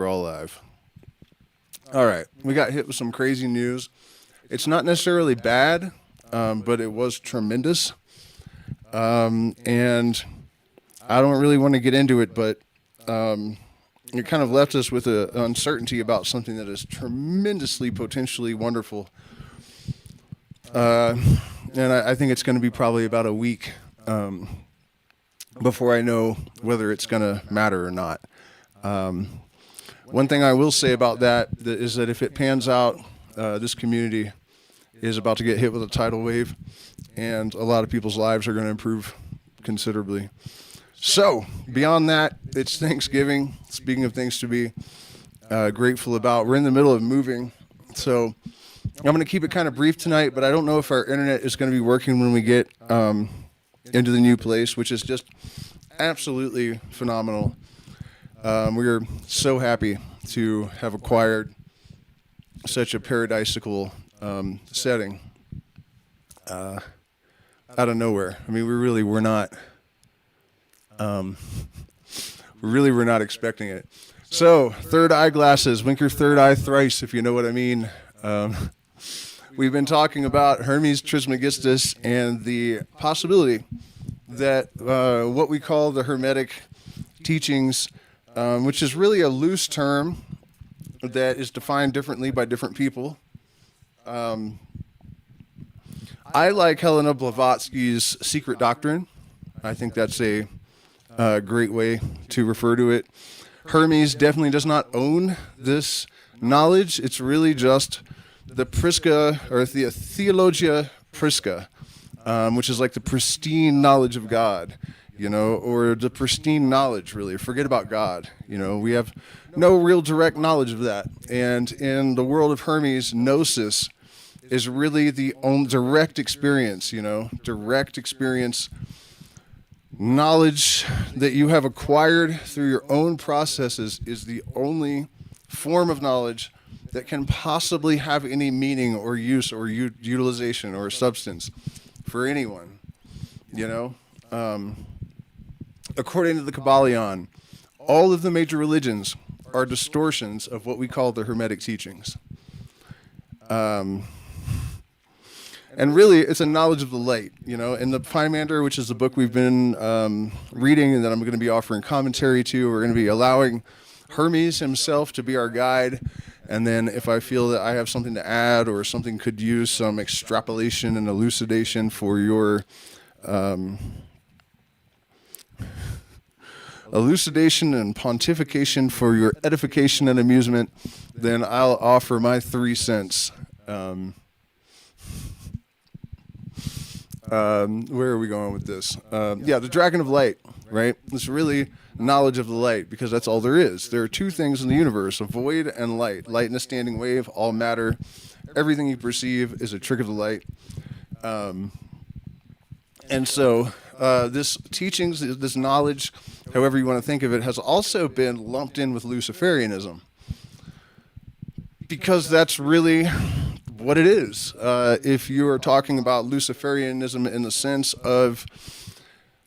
We're all live. All right. We got hit with some crazy news. It's not necessarily bad, but it was tremendous. And I don't really want to get into it, but it kind of left us with an uncertainty about something that is tremendously, potentially wonderful. And I think it's going to be probably about a week before I know whether it's going to matter or not. One thing I will say about that is that if it pans out, this community is about to get hit with a tidal wave, and a lot of people's lives are going to improve considerably. So, beyond that, it's Thanksgiving. Speaking of things to be grateful about, we're in the middle of moving, so I'm going to keep it kind of brief tonight, but I don't know if our internet is going to be working when we get into the new place, which is just absolutely phenomenal. We're so happy to have acquired such a paradisical setting out of nowhere. I mean, we really were not expecting it. So, third eye glasses, wink your third eye thrice, if you know what I mean. We've been talking about Hermes Trismegistus and the possibility that what we call the Hermetic teachings, which is really a loose term that is defined differently by different people. I like Helena Blavatsky's Secret Doctrine. I think that's a great way to refer to it. Hermes definitely does not own this knowledge. It's really just the Prisca, or the Theologia Prisca, which is like the pristine knowledge of God, or the pristine knowledge, really. Forget about God. We have no real direct knowledge of that. And in the world of Hermes, gnosis is really the only direct experience, direct experience, knowledge that you have acquired through your own processes is the only form of knowledge that can possibly have any meaning or use or utilization or substance for anyone, According to the Kabbalion, all of the major religions are distortions of what we call the Hermetic teachings. And really, it's a knowledge of the light, In the Pymander, which is the book we've been reading and that I'm going to be offering commentary to, we're going to be allowing Hermes himself to be our guide. And then if I feel that I have something to add or something could use some extrapolation and elucidation for your elucidation and pontification for your edification and amusement, then I'll offer my 3 cents. Where are we going with this? The Dragon of Light, right? It's really knowledge of the light, because that's all there is. There are 2 things in the universe, a void and light. Light in a standing wave, all matter. Everything you perceive is a trick of the light. And so this teachings, this knowledge, however you want to think of it, has also been lumped in with Luciferianism, because that's really what it is. If you are talking about Luciferianism in the sense of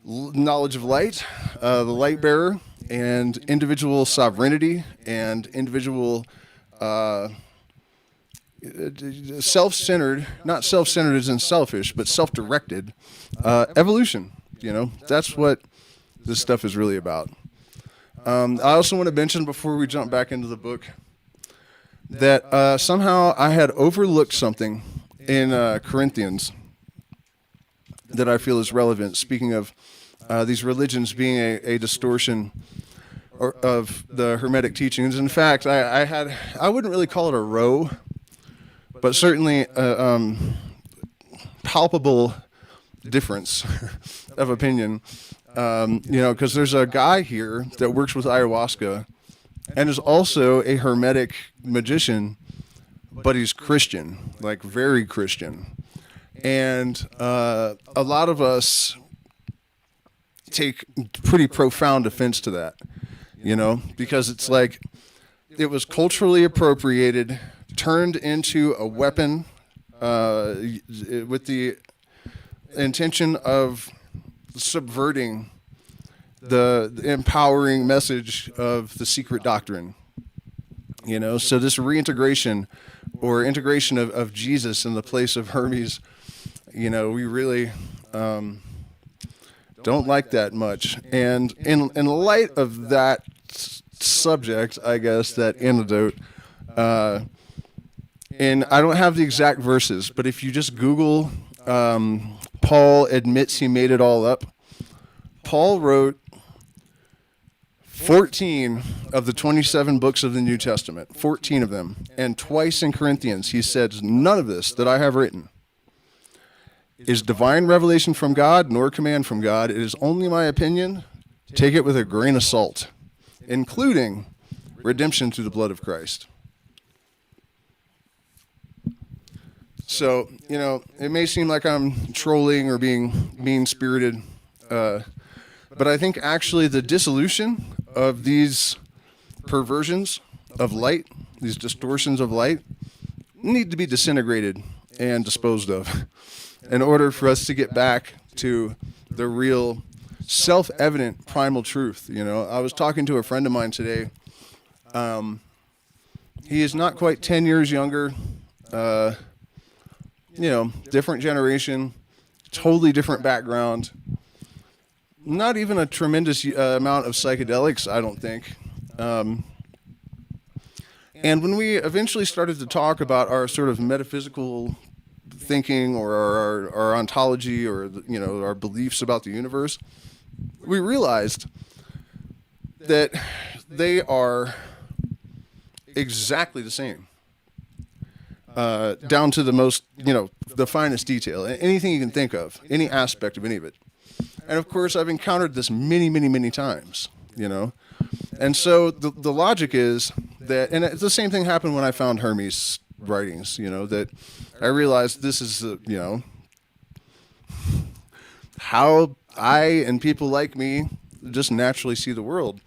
knowledge of light, the light bearer, and individual sovereignty, and individual self-centered, not self-centered as in selfish, but self-directed evolution. That's what this stuff is really about. I also want to mention, before we jump back into the book, that somehow I had overlooked something in Corinthians that I feel is relevant. Speaking of these religions being a distortion of the Hermetic teachings. In fact, I wouldn't really call it a row, but certainly a palpable difference of opinion. Because there's a guy here that works with ayahuasca and is also a Hermetic magician, but he's Christian, like very Christian. And a lot of us take pretty profound offense to that, because it's like it was culturally appropriated, turned into a weapon with the intention of subverting the empowering message of the secret doctrine. So this reintegration or integration of Jesus in the place of Hermes, we really don't like that much. And in light of that subject, I guess, that antidote, and I don't have the exact verses, but if you just Google Paul admits he made it all up, Paul wrote 14 of the 27 books of the New Testament, 14 of them. And twice in Corinthians, he says, none of this that I have written is divine revelation from God, nor command from God. It is only my opinion. Take it with a grain of salt, including redemption through the blood of Christ. So, it may seem like I'm trolling or being mean-spirited, but I think actually the dissolution of these perversions of light, these distortions of light, need to be disintegrated and disposed of in order for us to get back to the real self-evident primal truth. I was talking to a friend of mine today. He is not quite 10 years younger, different generation, totally different background. Not even a tremendous amount of psychedelics, I don't think. And when we eventually started to talk about our sort of metaphysical thinking or our ontology or, our beliefs about the universe, we realized that they are exactly the same. Down to the most, the finest detail, anything you can think of, any aspect of any of it. And of course, I've encountered this many, many, many times, And so the logic is that, and it's the same thing happened when I found Hermes writings, that I realized this is, how I and people like me just naturally see the world.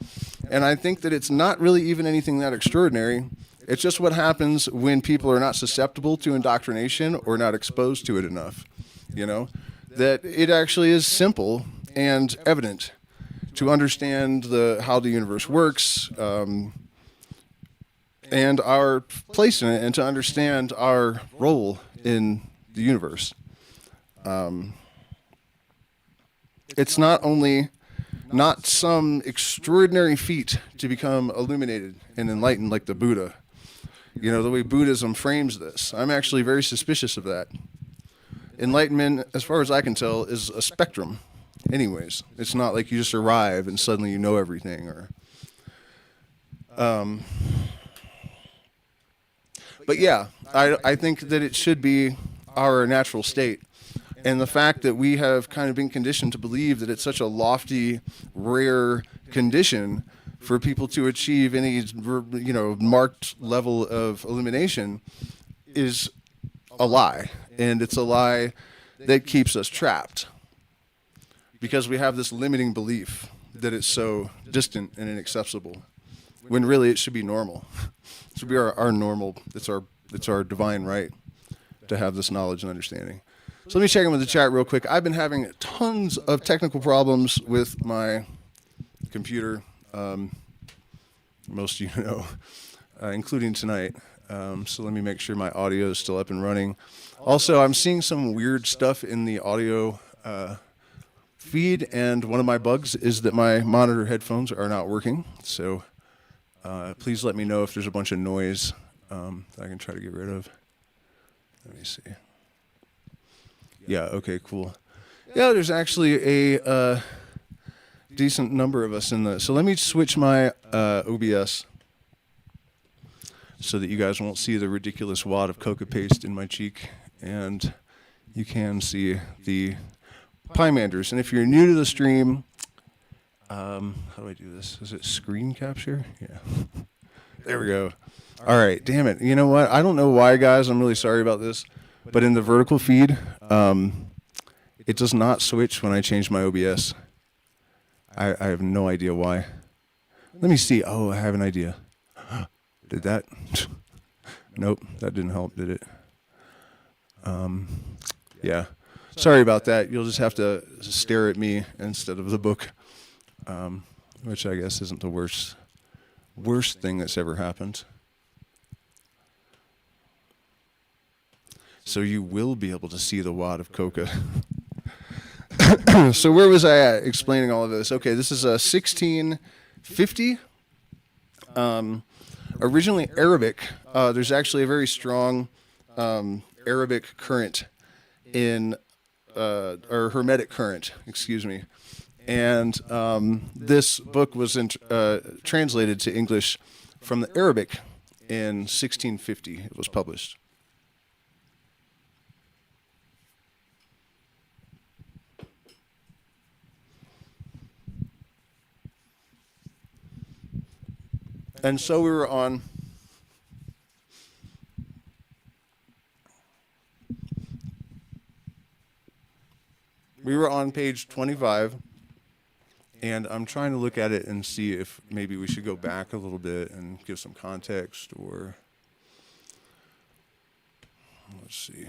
And I think that it's not really even anything that extraordinary. It's just what happens when people are not susceptible to indoctrination or not exposed to it enough, that it actually is simple and evident to understand how the universe works, and our place in it, and to understand our role in the universe. It's not some extraordinary feat to become illuminated and enlightened like the Buddha. The way Buddhism frames this. I'm actually very suspicious of that. Enlightenment, as far as I can tell, is a spectrum. Anyways, it's not like you just arrive and suddenly you know everything. But yeah, I think that it should be our natural state. And the fact that we have kind of been conditioned to believe that it's such a lofty, rare condition for people to achieve any, marked level of illumination is a lie. And it's a lie that keeps us trapped because we have this limiting belief that it's so distant and inaccessible when really it should be normal. It should be our normal. It's our divine right to have this knowledge and understanding. So let me check in with the chat real quick. I've been having tons of technical problems with my computer. Most of you know, including tonight. So let me make sure my audio is still up and running. Also, I'm seeing some weird stuff in the audio feed, and one of my bugs is that my monitor headphones are not working. So please let me know if there's a bunch of noise that I can try to get rid of. Let me see. Yeah, okay, cool. Yeah, there's actually a decent number of us in the... So let me switch my OBS so that you guys won't see the ridiculous wad of coca paste in my cheek, and you can see the Pymanders. And if you're new to the stream, how do I do this? Is it screen capture? Yeah. There we go. All right, damn it. You know what? I don't know why, guys. I'm really sorry about this. But in the vertical feed, it does not switch when I change my OBS. I have no idea why. Let me see. Oh, I have an idea. Did that? Nope, that didn't help, did it? Yeah. Sorry about that. You'll just have to stare at me instead of the book, which I guess isn't the worst thing that's ever happened. so you will be able to see the wad of coca. So where was I at explaining all of this? Okay, this is 1650. Originally Arabic. There's actually a very strong Arabic current in, or Hermetic current, excuse me. And this book was translated to English from the Arabic in 1650. It was published. And so we were on page 25, and I'm trying to look at it and see if maybe we should go back a little bit and give some context, or let's see.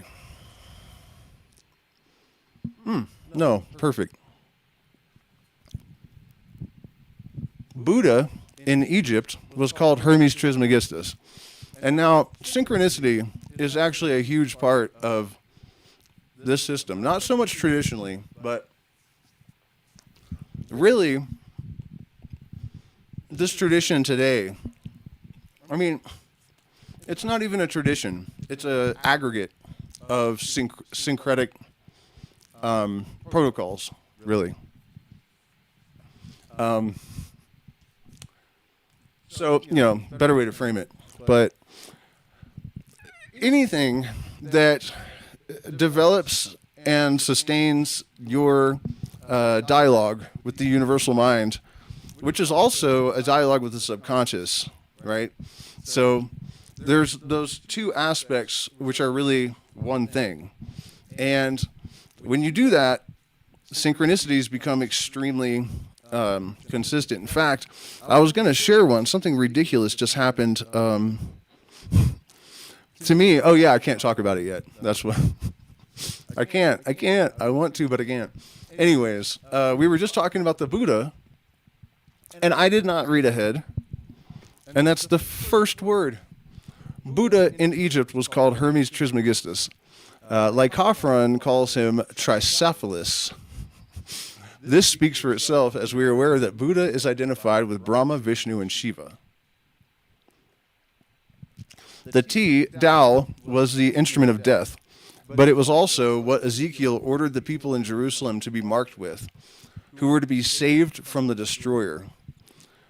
No, perfect. Buddha in Egypt was called Hermes Trismegistus. And now synchronicity is actually a huge part of this system. Not so much traditionally, but really this tradition today, I mean, it's not even a tradition. It's an aggregate of syncretic protocols, really. So, better way to frame it. But anything that develops and sustains your dialogue with the universal mind, which is also a dialogue with the subconscious, right? So there's those two aspects which are really one thing. And when you do that, synchronicities become extremely consistent. In fact, I was going to share one. Something ridiculous just happened to me. Oh yeah, I can't talk about it yet. That's what I can't. I want to, but I can't. Anyways, we were just talking about the Buddha, and I did not read ahead. And that's the first word. Buddha in Egypt was called Hermes Trismegistus. Lycophron calls him Tricephalus. This speaks for itself, as we are aware that Buddha is identified with Brahma, Vishnu, and Shiva. The Tao was the instrument of death, but it was also what Ezekiel ordered the people in Jerusalem to be marked with, who were to be saved from the destroyer.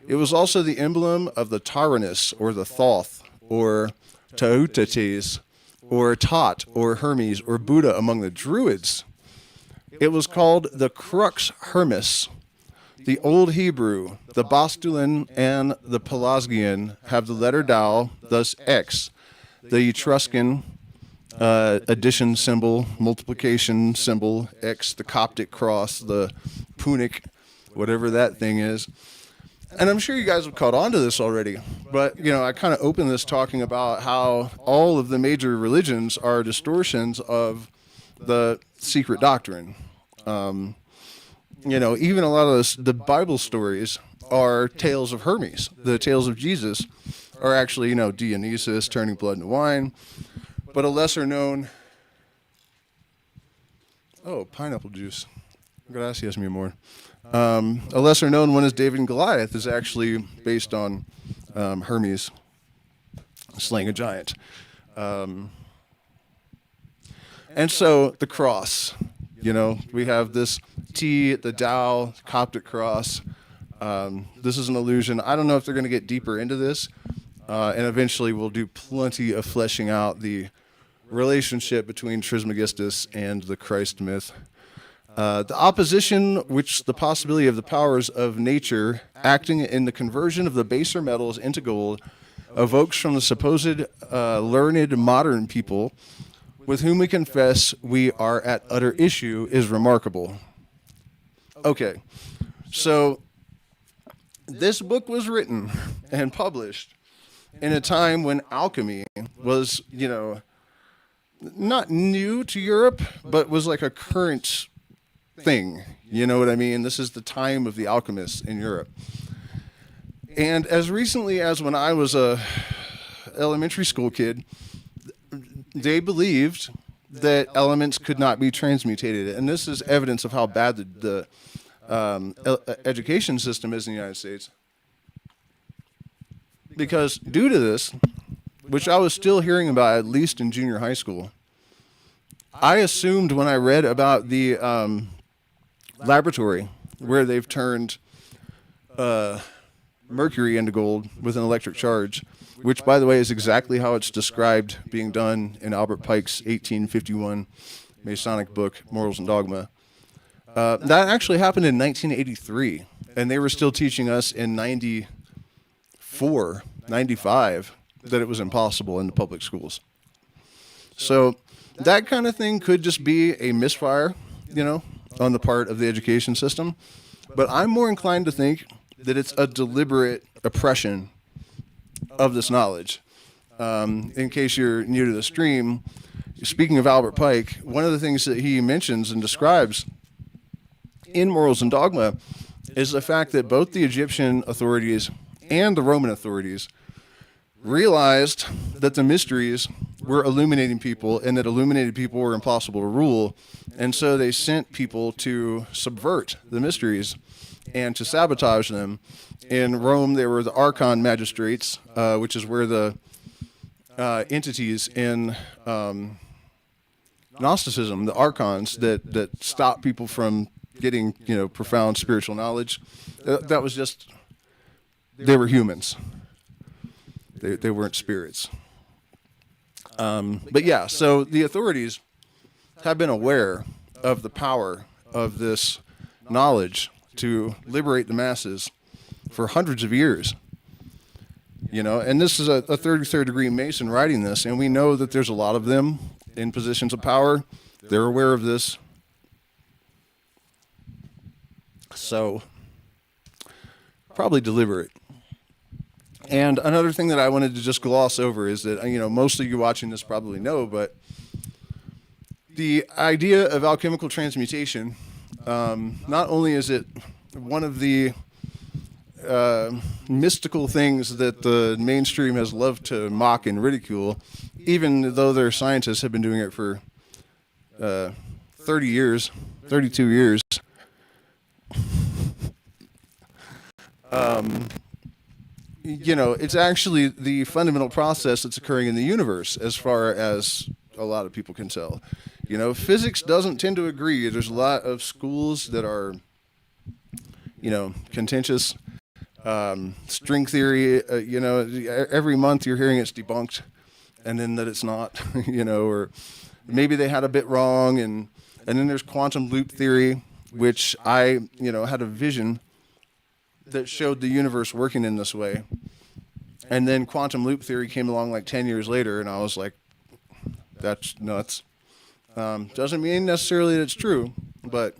It was also the emblem of the Tyrannus, or the Thoth, or Tautates, or Tot, or Hermes, or Buddha among the Druids. It was called the Crux Hermes. The Old Hebrew, the Bostonian, and the Pelasgian have the letter Tau, thus X. The Etruscan addition symbol, multiplication symbol, X, the Coptic cross, the Punic, whatever that thing is. And I'm sure you guys have caught on to this already, but, I kind of opened this talking about how all of the major religions are distortions of the secret doctrine. Even a lot of the Bible stories are tales of Hermes. The tales of Jesus are actually, Dionysus turning blood into wine, but a lesser known, pineapple juice. Gracias, mi amor. A lesser known one is David and Goliath is actually based on Hermes slaying a giant. And so the cross, we have this T, the Tao, Coptic cross. This is an illusion. I don't know if they're going to get deeper into this, and eventually we'll do plenty of fleshing out the relationship between Trismegistus and the Christ myth. The opposition, which the possibility of the powers of nature acting in the conversion of the baser metals into gold, evokes from the supposed learned modern people with whom we confess we are at utter issue, is remarkable. Okay, so this book was written and published in a time when alchemy was, not new to Europe, but was like a current thing. You know what I mean? This is the time of the alchemists in Europe. And as recently as when I was a elementary school kid, they believed that elements could not be transmutated. And this is evidence of how bad the education system is in the United States. Because due to this, which I was still hearing about at least in junior high school, I assumed when I read about the laboratory where they've turned mercury into gold with an electric charge, which, by the way, is exactly how it's described being done in Albert Pike's 1851 Masonic book, Morals and Dogma. That actually happened in 1983, and they were still teaching us in 94, 95 that it was impossible in the public schools. So that kind of thing could just be a misfire, on the part of the education system. But I'm more inclined to think that it's a deliberate oppression of this knowledge. In case you're new to the stream, speaking of Albert Pike, one of the things that he mentions and describes in Morals and Dogma is the fact that both the Egyptian authorities and the Roman authorities realized that the mysteries were illuminating people and that illuminated people were impossible to rule. And so they sent people to subvert the mysteries and to sabotage them. In Rome, there were the archon magistrates, which is where the entities in Gnosticism, the archons that stop people from getting, profound spiritual knowledge. That was just, they were humans. They weren't spirits. But yeah, so the authorities have been aware of the power of this knowledge to liberate the masses for hundreds of years. And this is a 33rd degree Mason writing this, and we know that there's a lot of them in positions of power. They're aware of this. So, probably deliberate. And another thing that I wanted to just gloss over is that, most of you watching this probably know, but the idea of alchemical transmutation, not only is it one of the mystical things that the mainstream has loved to mock and ridicule, even though their scientists have been doing it for 30 years, 32 years. It's actually the fundamental process that's occurring in the universe, as far as a lot of people can tell. Physics doesn't tend to agree. There's a lot of schools that are, contentious. String theory, every month you're hearing it's debunked, and then that it's not, or maybe they had a bit wrong, and then there's quantum loop theory, which I, had a vision that showed the universe working in this way. And then quantum loop theory came along like 10 years later, and I was like, that's nuts. Doesn't mean necessarily that it's true, but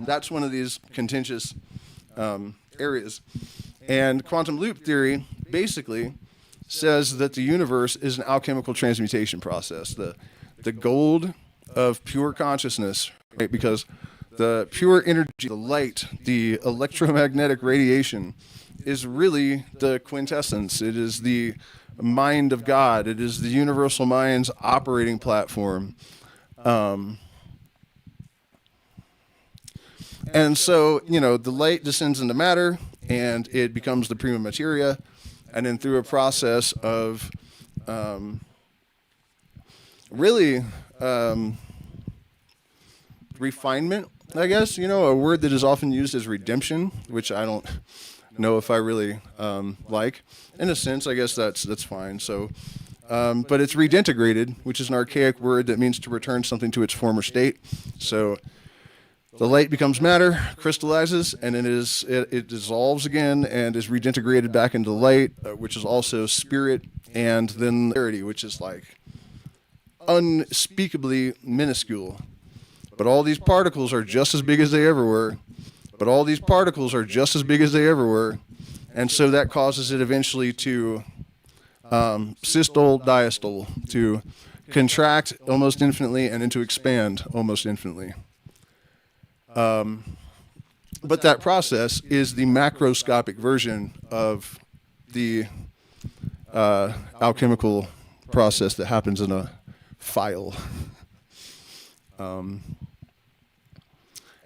that's one of these contentious areas. And quantum loop theory basically says that the universe is an alchemical transmutation process. The gold of pure consciousness, right? Because the pure energy, the light, the electromagnetic radiation is really the quintessence. It is the mind of God. It is the universal mind's operating platform. And so, the light descends into matter, and it becomes the prima materia, and then through a process of refinement, I guess, a word that is often used as redemption, which I don't know if I really like. In a sense, I guess that's fine. So, but it's redintegrated, which is an archaic word that means to return something to its former state. So the light becomes matter, crystallizes, and it dissolves again and is redintegrated back into light, which is also spirit, and then clarity, which is like unspeakably minuscule. But all these particles are just as big as they ever were. But all these particles are just as big as they ever were. And so that causes it eventually to systole, diastole, to contract almost infinitely and then to expand almost infinitely. But that process is the macroscopic version of the alchemical process that happens in a file. And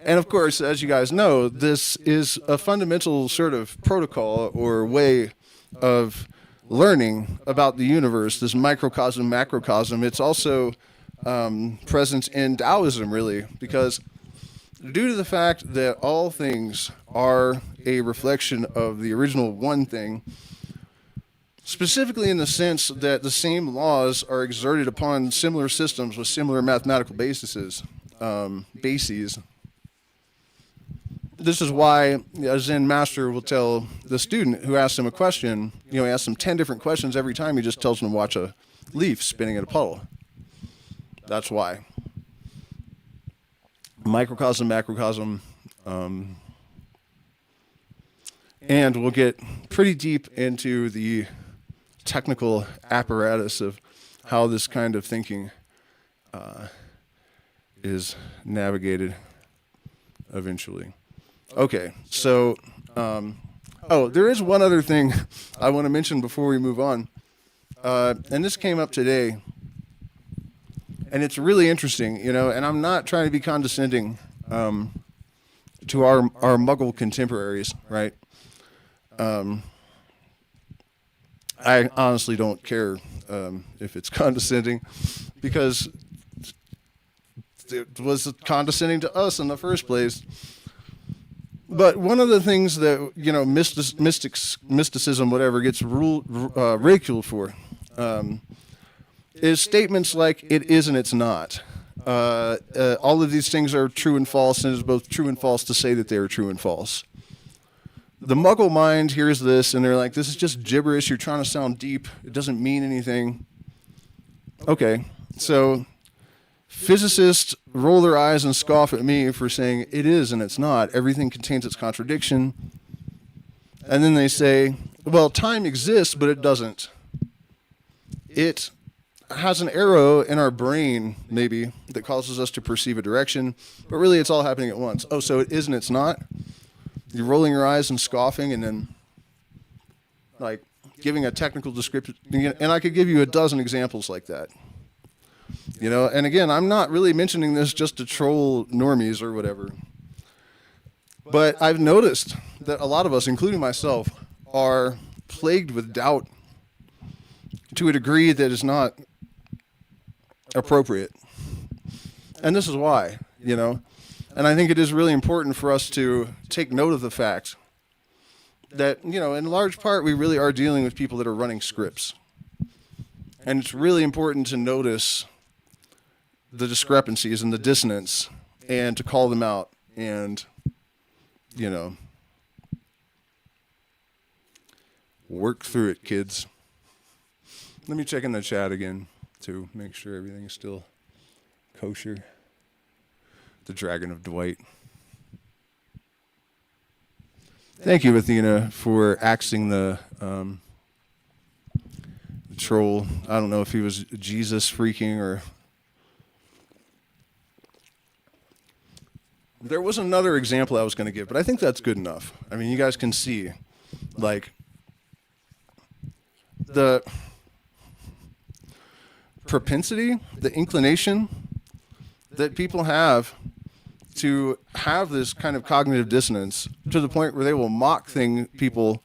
of course, as you guys know, this is a fundamental sort of protocol or way of learning about the universe, this microcosm, macrocosm. It's also present in Taoism, really, because due to the fact that all things are a reflection of the original one thing, specifically in the sense that the same laws are exerted upon similar systems with similar mathematical bases. This is why a Zen master will tell the student who asks him a question, he asks him 10 different questions every time, he just tells him to watch a leaf spinning in a puddle. That's why. Microcosm, macrocosm, and we'll get pretty deep into the technical apparatus of how this kind of thinking is navigated eventually. Okay, so, there is one other thing I want to mention before we move on, and this came up today, and it's really interesting, and I'm not trying to be condescending to our Muggle contemporaries, right? I honestly don't care if it's condescending, because it was condescending to us in the first place. But one of the things that, mysticism, whatever, gets ridiculed for is statements like it is and it's not. All of these things are true and false, and it is both true and false to say that they are true and false. The Muggle mind hears this, and they're like, this is just gibberish. You're trying to sound deep. It doesn't mean anything. Okay, so physicists roll their eyes and scoff at me for saying it is and it's not. Everything contains its contradiction. And then they say, well, time exists, but it doesn't. It has an arrow in our brain, maybe, that causes us to perceive a direction, but really it's all happening at once. Oh, so it is and it's not? You're rolling your eyes and scoffing and then, giving a technical description. And I could give you a dozen examples like that. And again, I'm not really mentioning this just to troll normies or whatever. But I've noticed that a lot of us, including myself, are plagued with doubt to a degree that is not appropriate. And this is why, And I think it is really important for us to take note of the fact that, in large part, we really are dealing with people that are running scripts. And it's really important to notice the discrepancies and the dissonance and to call them out and, work through it, kids. Let me check in the chat again to make sure everything is still kosher. The Dragon of Dwight. Thank you, Athena, for axing the troll. I don't know if he was Jesus freaking or... There was another example I was going to give, but I think that's good enough. I mean, you guys can see, the propensity, the inclination that people have to have this kind of cognitive dissonance to the point where they will mock people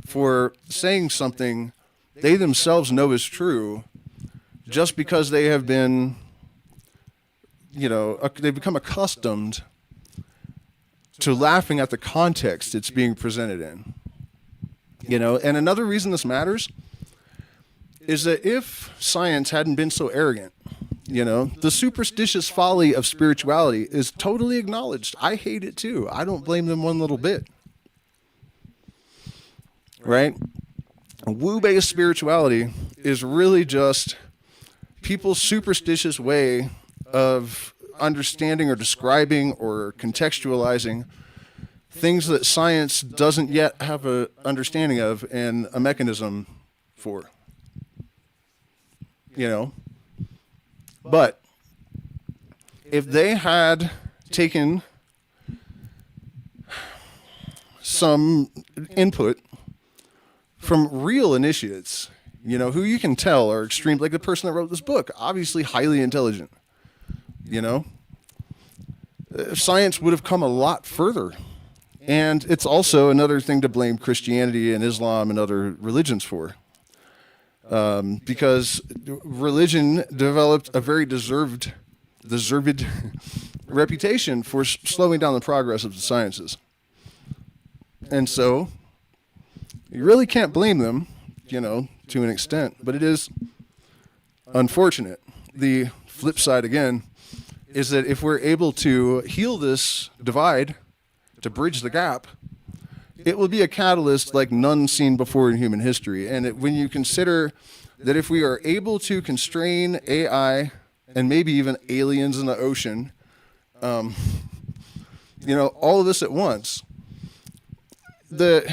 for saying something they themselves know is true just because they have been, they've become accustomed to laughing at the context it's being presented in. And another reason this matters is that if science hadn't been so arrogant, the superstitious folly of spirituality is totally acknowledged. I hate it too. I don't blame them one little bit. Right? Woo-based spirituality is really just people's superstitious way of understanding or describing or contextualizing things that science doesn't yet have an understanding of and a mechanism for. But if they had taken some input from real initiates who you can tell are extreme, like the person that wrote this book, obviously highly intelligent. Science would have come a lot further. And it's also another thing to blame Christianity and Islam and other religions for. Because religion developed a very deserved reputation for slowing down the progress of the sciences. And so, you really can't blame them, to an extent. But it is unfortunate. The flip side, again, is that if we're able to heal this divide, to bridge the gap, it will be a catalyst like none seen before in human history. And when you consider that if we are able to constrain AI and maybe even aliens in the ocean, all of this at once, the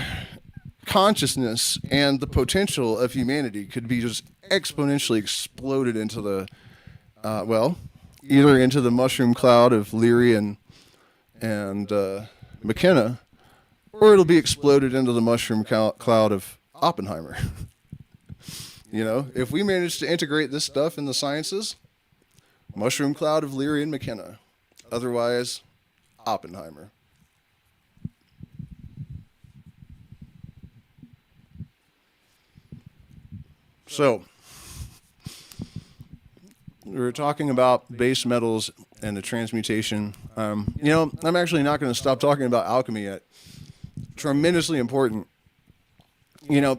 consciousness and the potential of humanity could be just exponentially exploded into the, either into the mushroom cloud of Leary and McKenna, or it'll be exploded into the mushroom cloud of Oppenheimer. If we manage to integrate this stuff in the sciences, mushroom cloud of Leary and McKenna. Otherwise, Oppenheimer. So, we were talking about base metals and the transmutation. I'm actually not going to stop talking about alchemy yet. Tremendously important.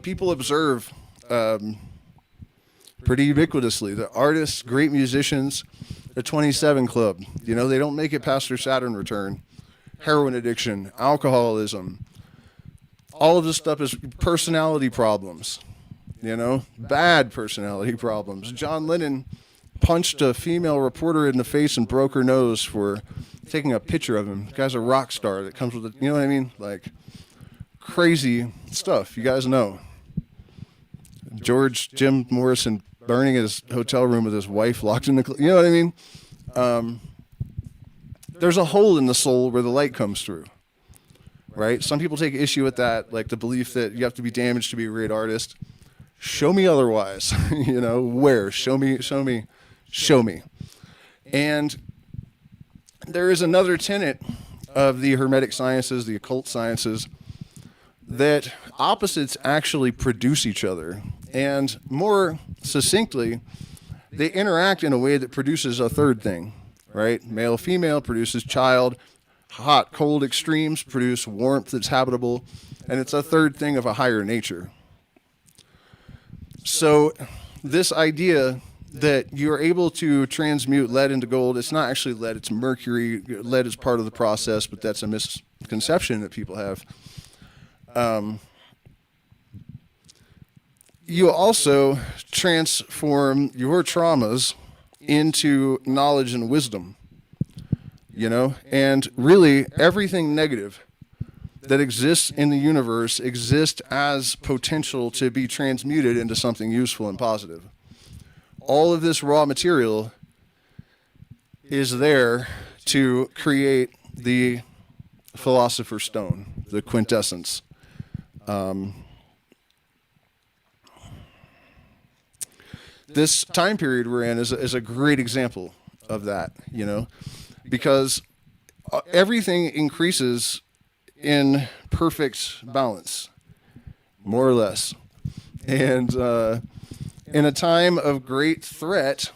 People observe pretty ubiquitously the artists, great musicians, the 27 Club. They don't make it past their Saturn return. Heroin addiction, alcoholism. All of this stuff is personality problems. Bad personality problems. John Lennon punched a female reporter in the face and broke her nose for taking a picture of him. The guy's a rock star that comes with it. You know what I mean? Like, crazy stuff. You guys know. Jim Morrison burning his hotel room with his wife locked in the... You know what I mean? There's a hole in the soul where the light comes through. Right? Some people take issue with that, like the belief that you have to be damaged to be a great artist. Show me otherwise. Where? Show me. And there is another tenet of the Hermetic sciences, the occult sciences, that opposites actually produce each other. And more succinctly, they interact in a way that produces a third thing, right? Male, female produces child. Hot, cold extremes produce warmth that's habitable. And it's a third thing of a higher nature. So this idea that you're able to transmute lead into gold, it's not actually lead, it's mercury. Lead is part of the process, but that's a misconception that people have. You also transform your traumas into knowledge and wisdom, and really everything negative that exists in the universe exists as potential to be transmuted into something useful and positive. All of this raw material is there to create the philosopher's stone, the quintessence. This time period we're in is a great example of that, because everything increases in perfect balance, more or less. And in a time of great threat,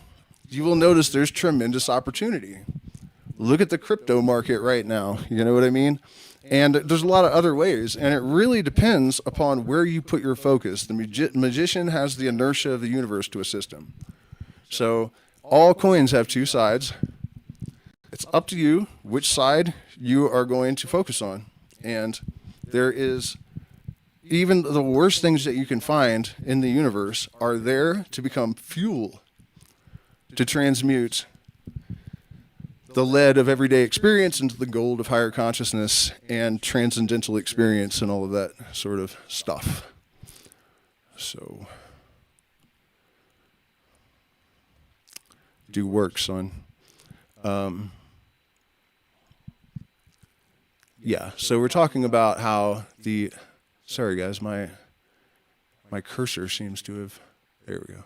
you will notice there's tremendous opportunity. Look at the crypto market right now, you know what I mean? And there's a lot of other ways, and it really depends upon where you put your focus. The magician has the inertia of the universe to assist him. So all coins have two sides. It's up to you which side you are going to focus on. And there is, even the worst things that you can find in the universe are there to become fuel to transmute the lead of everyday experience into the gold of higher consciousness and transcendental experience and all of that sort of stuff. So, do work, son. Yeah, so we're talking about how sorry guys, my cursor seems to have There we go.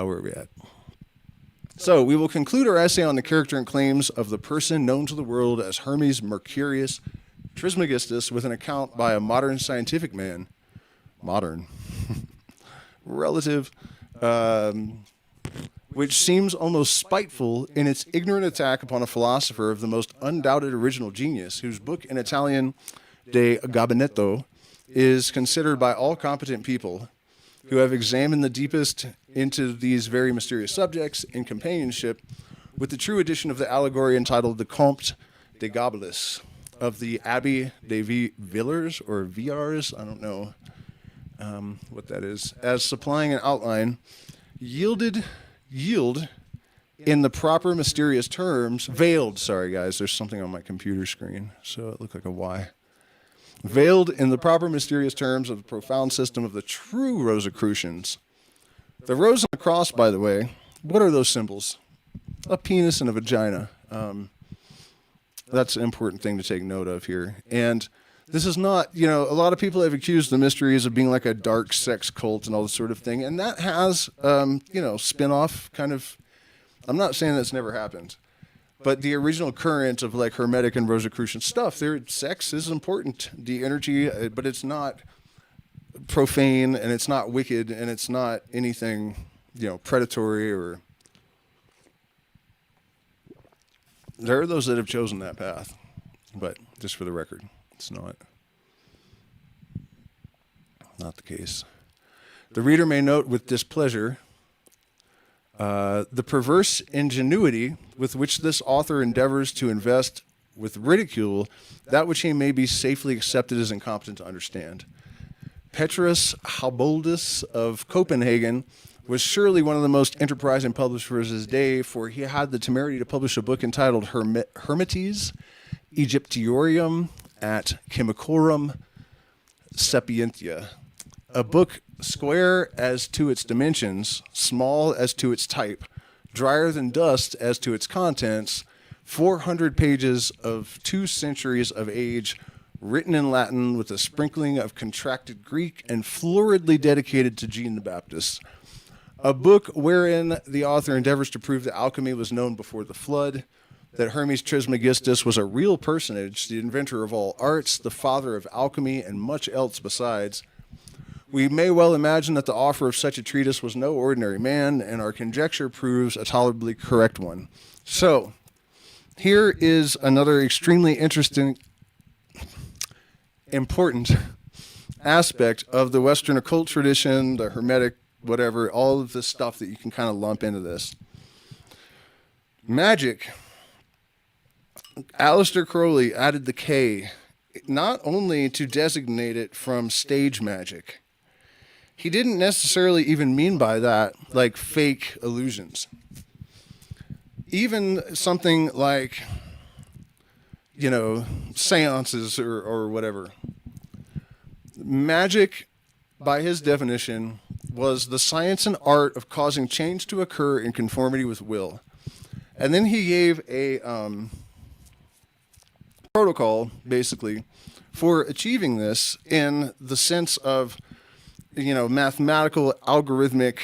Where are we at? So we will conclude our essay on the character and claims of the person known to the world as Hermes Mercurius Trismegistus with an account by a modern scientific man, modern, relative, which seems almost spiteful in its ignorant attack upon a philosopher of the most undoubted original genius, whose book in Italian, De Gabinetto, is considered by all competent people who have examined the deepest into these very mysterious subjects in companionship with the true edition of the allegory entitled The Comte de Gabalis of the Abbé de Villars or Villars, I don't know what that is, as supplying an outline yield in the proper mysterious terms, veiled, sorry guys, there's something on my computer screen, so it looked like a Y. Veiled in the proper mysterious terms of the profound system of the true Rosicrucians. The rose and the cross, by the way, what are those symbols? A penis and a vagina. That's an important thing to take note of here. And this is not, a lot of people have accused the mysteries of being like a dark sex cult and all this sort of thing. And that has, spin-off kind of, I'm not saying that's never happened. But the original current of like Hermetic and Rosicrucian stuff, their sex is important. The energy, but it's not profane and it's not wicked and it's not anything, predatory or. There are those that have chosen that path, but just for the record, it's not the case. The reader may note with displeasure the perverse ingenuity with which this author endeavors to invest with ridicule that which he may be safely accepted as incompetent to understand. Petrus Halboldus of Copenhagen was surely one of the most enterprising publishers of his day, for he had the temerity to publish a book entitled Hermetes Egyptiorum at Chemicorum Sapientia, a book square as to its dimensions, small as to its type, drier than dust as to its contents, 400 pages of 2 centuries of age, written in Latin with a sprinkling of contracted Greek and floridly dedicated to John the Baptist. A book wherein the author endeavors to prove that alchemy was known before the flood, that Hermes Trismegistus was a real personage, the inventor of all arts, the father of alchemy, and much else besides. We may well imagine that the author of such a treatise was no ordinary man, and our conjecture proves a tolerably correct one. So, here is another extremely interesting, important aspect of the Western occult tradition, the Hermetic, whatever, all of this stuff that you can kind of lump into this. Magic. Aleister Crowley added the K, not only to designate it from stage magic. He didn't necessarily even mean by that, like fake illusions. Even something like, seances or whatever. Magic, by his definition, was the science and art of causing change to occur in conformity with will. And then he gave a protocol, basically, for achieving this in the sense of, mathematical, algorithmic,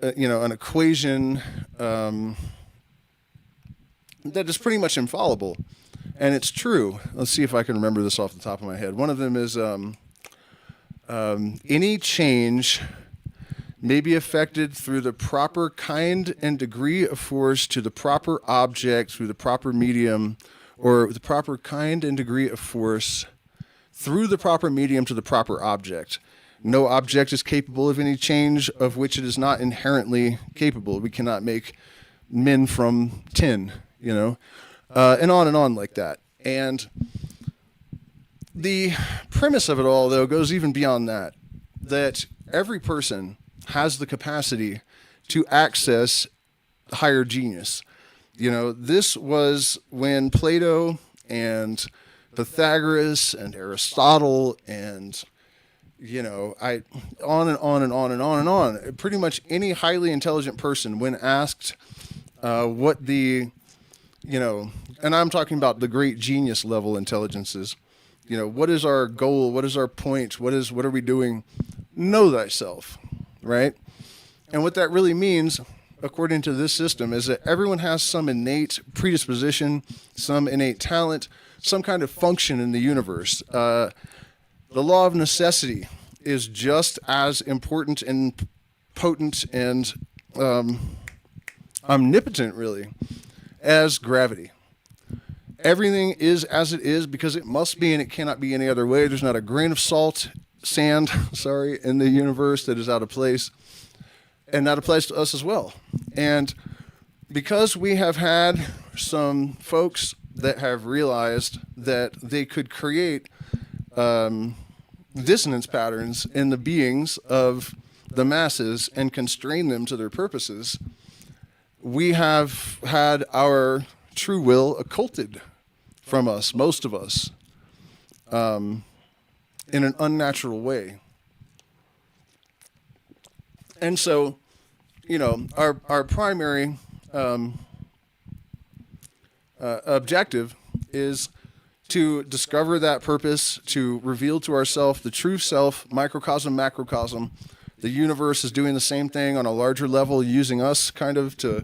an equation that is pretty much infallible. And it's true. Let's see if I can remember this off the top of my head. One of them is any change may be effected through the proper kind and degree of force to the proper object through the proper medium, or the proper kind and degree of force through the proper medium to the proper object. No object is capable of any change of which it is not inherently capable. We cannot make men from tin, and on like that. And the premise of it all, though, goes even beyond that, that every person has the capacity to access higher genius. This was when Plato and Pythagoras and Aristotle and on and on and on and on and on. Pretty much any highly intelligent person, when asked what the, and I'm talking about the great genius level intelligences, what is our goal? What is our point? What are we doing? Know thyself. right? And what that really means, according to this system, is that everyone has some innate predisposition, some innate talent, some kind of function in the universe. The law of necessity is just as important and potent and omnipotent, really, as gravity. Everything is as it is because it must be, and it cannot be any other way. There's not a grain of sand, in the universe that is out of place. And that applies to us as well. And because we have had some folks that have realized that they could create dissonance patterns in the beings of the masses and constrain them to their purposes, we have had our true will occulted from us, most of us, in an unnatural way. And so, our primary objective is to discover that purpose, to reveal to ourselves the true self, microcosm, macrocosm. The universe is doing the same thing on a larger level, using us kind of to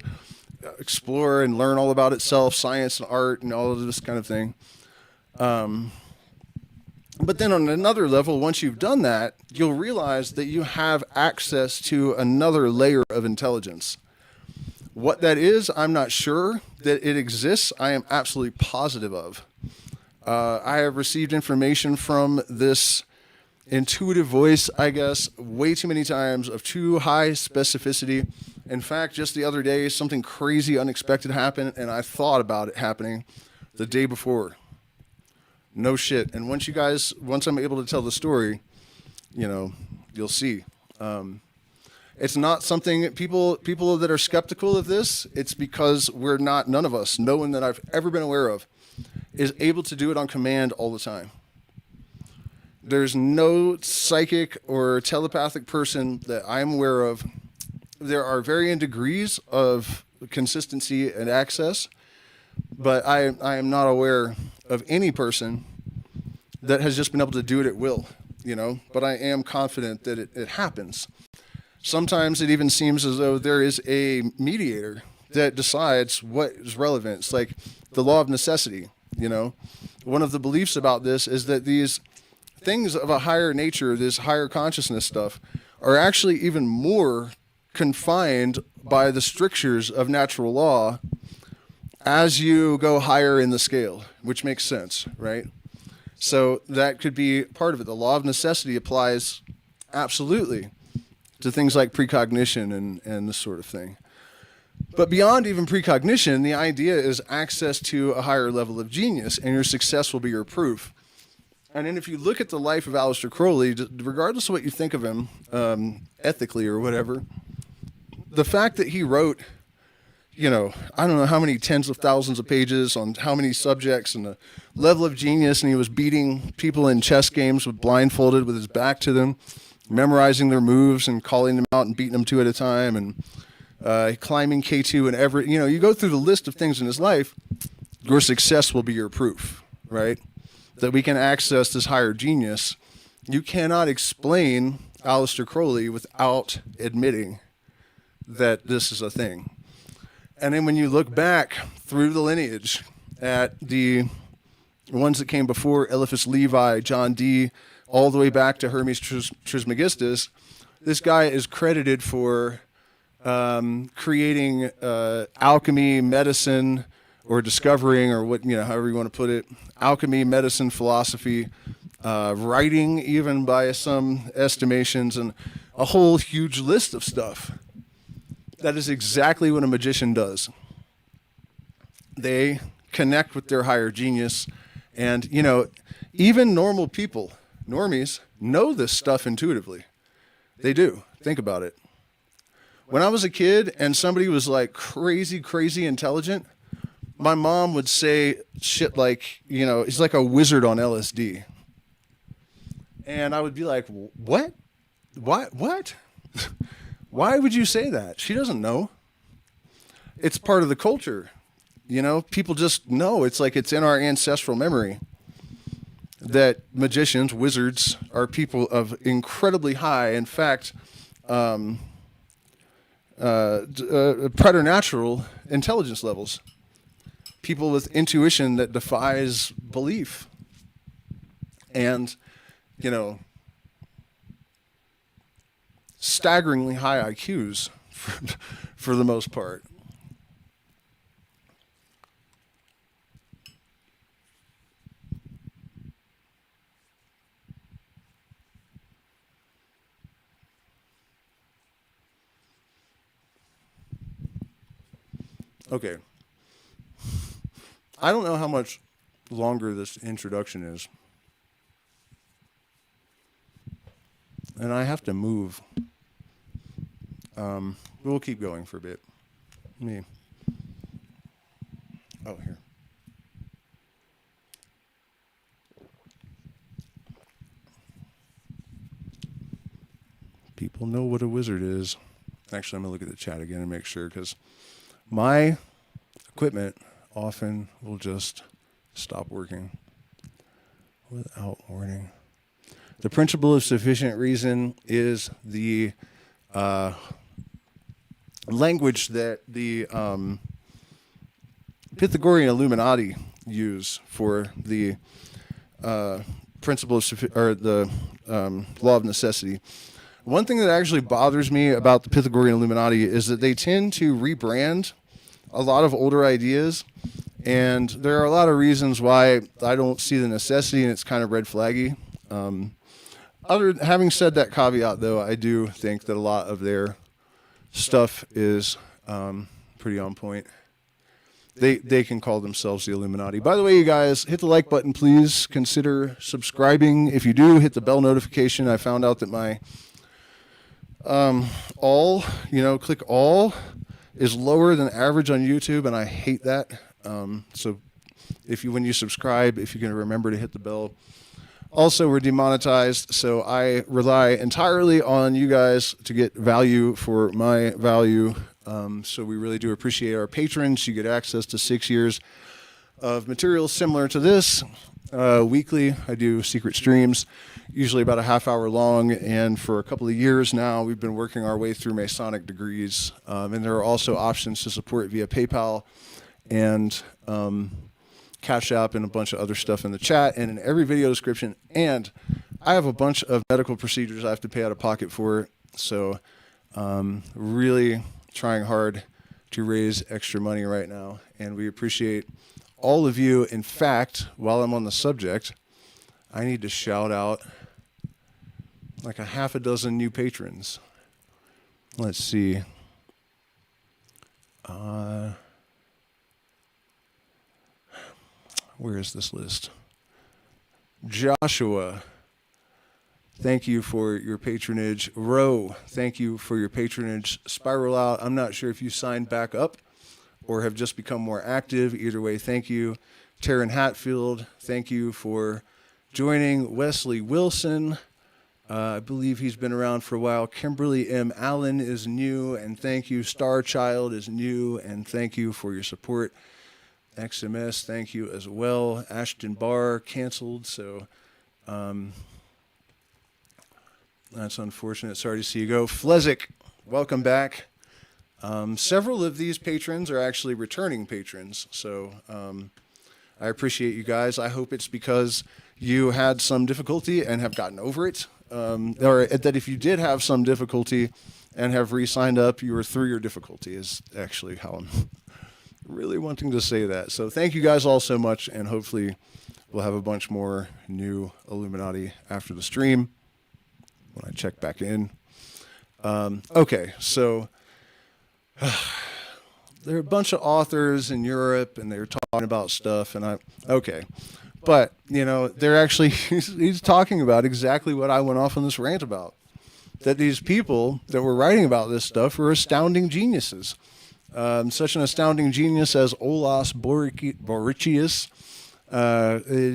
explore and learn all about itself, science and art and all of this kind of thing. But then on another level, once you've done that, you'll realize that you have access to another layer of intelligence. What that is, I'm not sure. That it exists, I am absolutely positive of. I have received information from this intuitive voice, I guess, way too many times of too high specificity. In fact, just the other day, something crazy, unexpected happened, and I thought about it happening the day before. No shit. And once I'm able to tell the story, you'll see. It's not something people that are skeptical of this. It's because none of us, no one that I've ever been aware of, is able to do it on command all the time. There's no psychic or telepathic person that I'm aware of. There are varying degrees of consistency and access, but I am not aware of any person that has just been able to do it at will, but I am confident that it happens. Sometimes it even seems as though there is a mediator that decides what is relevant. It's like the law of necessity, One of the beliefs about this is that these things of a higher nature, this higher consciousness stuff, are actually even more confined by the strictures of natural law as you go higher in the scale, which makes sense, right? So that could be part of it. The law of necessity applies absolutely to things like precognition and this sort of thing. But beyond even precognition, the idea is access to a higher level of genius, and your success will be your proof. And then if you look at the life of Aleister Crowley, regardless of what you think of him ethically or whatever, the fact that he wrote, I don't know how many tens of thousands of pages on how many subjects and the level of genius, and he was beating people in chess games with blindfolded with his back to them, memorizing their moves and calling them out and beating them two at a time, and climbing K2 and every, you go through the list of things in his life, your success will be your proof, right? That we can access this higher genius. You cannot explain Aleister Crowley without admitting that this is a thing. And then when you look back through the lineage at the ones that came before, Eliphas Levi, John Dee, all the way back to Hermes Trismegistus, this guy is credited for creating alchemy, medicine, or discovering, or what, however you want to put it, alchemy, medicine, philosophy, writing even by some estimations, and a whole huge list of stuff. That is exactly what a magician does. They connect with their higher genius, and, even normal people, normies, know this stuff intuitively. They do. Think about it. When I was a kid and somebody was like crazy, crazy intelligent, my mom would say shit like, he's like a wizard on LSD. And I would be like, what? What? Why would you say that? She doesn't know. It's part of the culture. People just know. It's like it's in our ancestral memory that magicians, wizards, are people of incredibly high. In fact, preternatural intelligence levels. People with intuition that defies belief. And, you know, staggeringly high IQs for the most part. Okay. I don't know how much longer this introduction is. And I have to move. We'll keep going for a bit. Oh, here. People know what a wizard is. Actually, I'm going to look at the chat again and make sure, because my equipment often will just stop working without warning. The principle of sufficient reason is the language that the Pythagorean Illuminati use for the principle of the law of necessity. One thing that actually bothers me about the Pythagorean Illuminati is that they tend to rebrand a lot of older ideas, and there are a lot of reasons why I don't see the necessity, and it's kind of red flaggy. Having said that caveat, though, I do think that a lot of their stuff is pretty on point. They can call themselves the Illuminati. By the way, you guys, hit the like button, please. Consider subscribing. If you do, hit the bell notification. I found out that my click all is lower than average on YouTube, and I hate that. So when you subscribe, if you can remember to hit the bell. Also, we're demonetized, so I rely entirely on you guys to get value for my value. So we really do appreciate our patrons. You get access to 6 years of material similar to this. Weekly, I do secret streams, usually about a half hour long, and for a couple of years now, we've been working our way through Masonic degrees. And there are also options to support via PayPal and Cash App and a bunch of other stuff in the chat and in every video description. And I have a bunch of medical procedures I have to pay out of pocket for, so really trying hard to raise extra money right now, and we appreciate all of you. In fact, while I'm on the subject, I need to shout out like a half a dozen new patrons. Let's see. Where is this list? Joshua, thank you for your patronage. Ro, thank you for your patronage. Spiral Out, I'm not sure if you signed back up or have just become more active. Either way, thank you. Taryn Hatfield, thank you for joining. Wesley Wilson, I believe he's been around for a while. Kimberly M. Allen is new, and thank you. Star Child is new, and thank you for your support. XMS, thank you as well. Ashton Barr canceled, so that's unfortunate. Sorry to see you go. Flezick, welcome back. Several of these patrons are actually returning patrons, so I appreciate you guys. I hope it's because you had some difficulty and have gotten over it, or that if you did have some difficulty and have re-signed up, you were through your difficulty is actually how I'm really wanting to say that. So thank you guys all so much, and hopefully we'll have a bunch more new Illuminati after the stream when I check back in. Okay, so there are a bunch of authors in Europe, and they're talking about stuff, and but you know, they're actually he's talking about exactly what I went off on this rant about, that these people that were writing about this stuff were astounding geniuses. Such an astounding genius as Olaus Borrichius.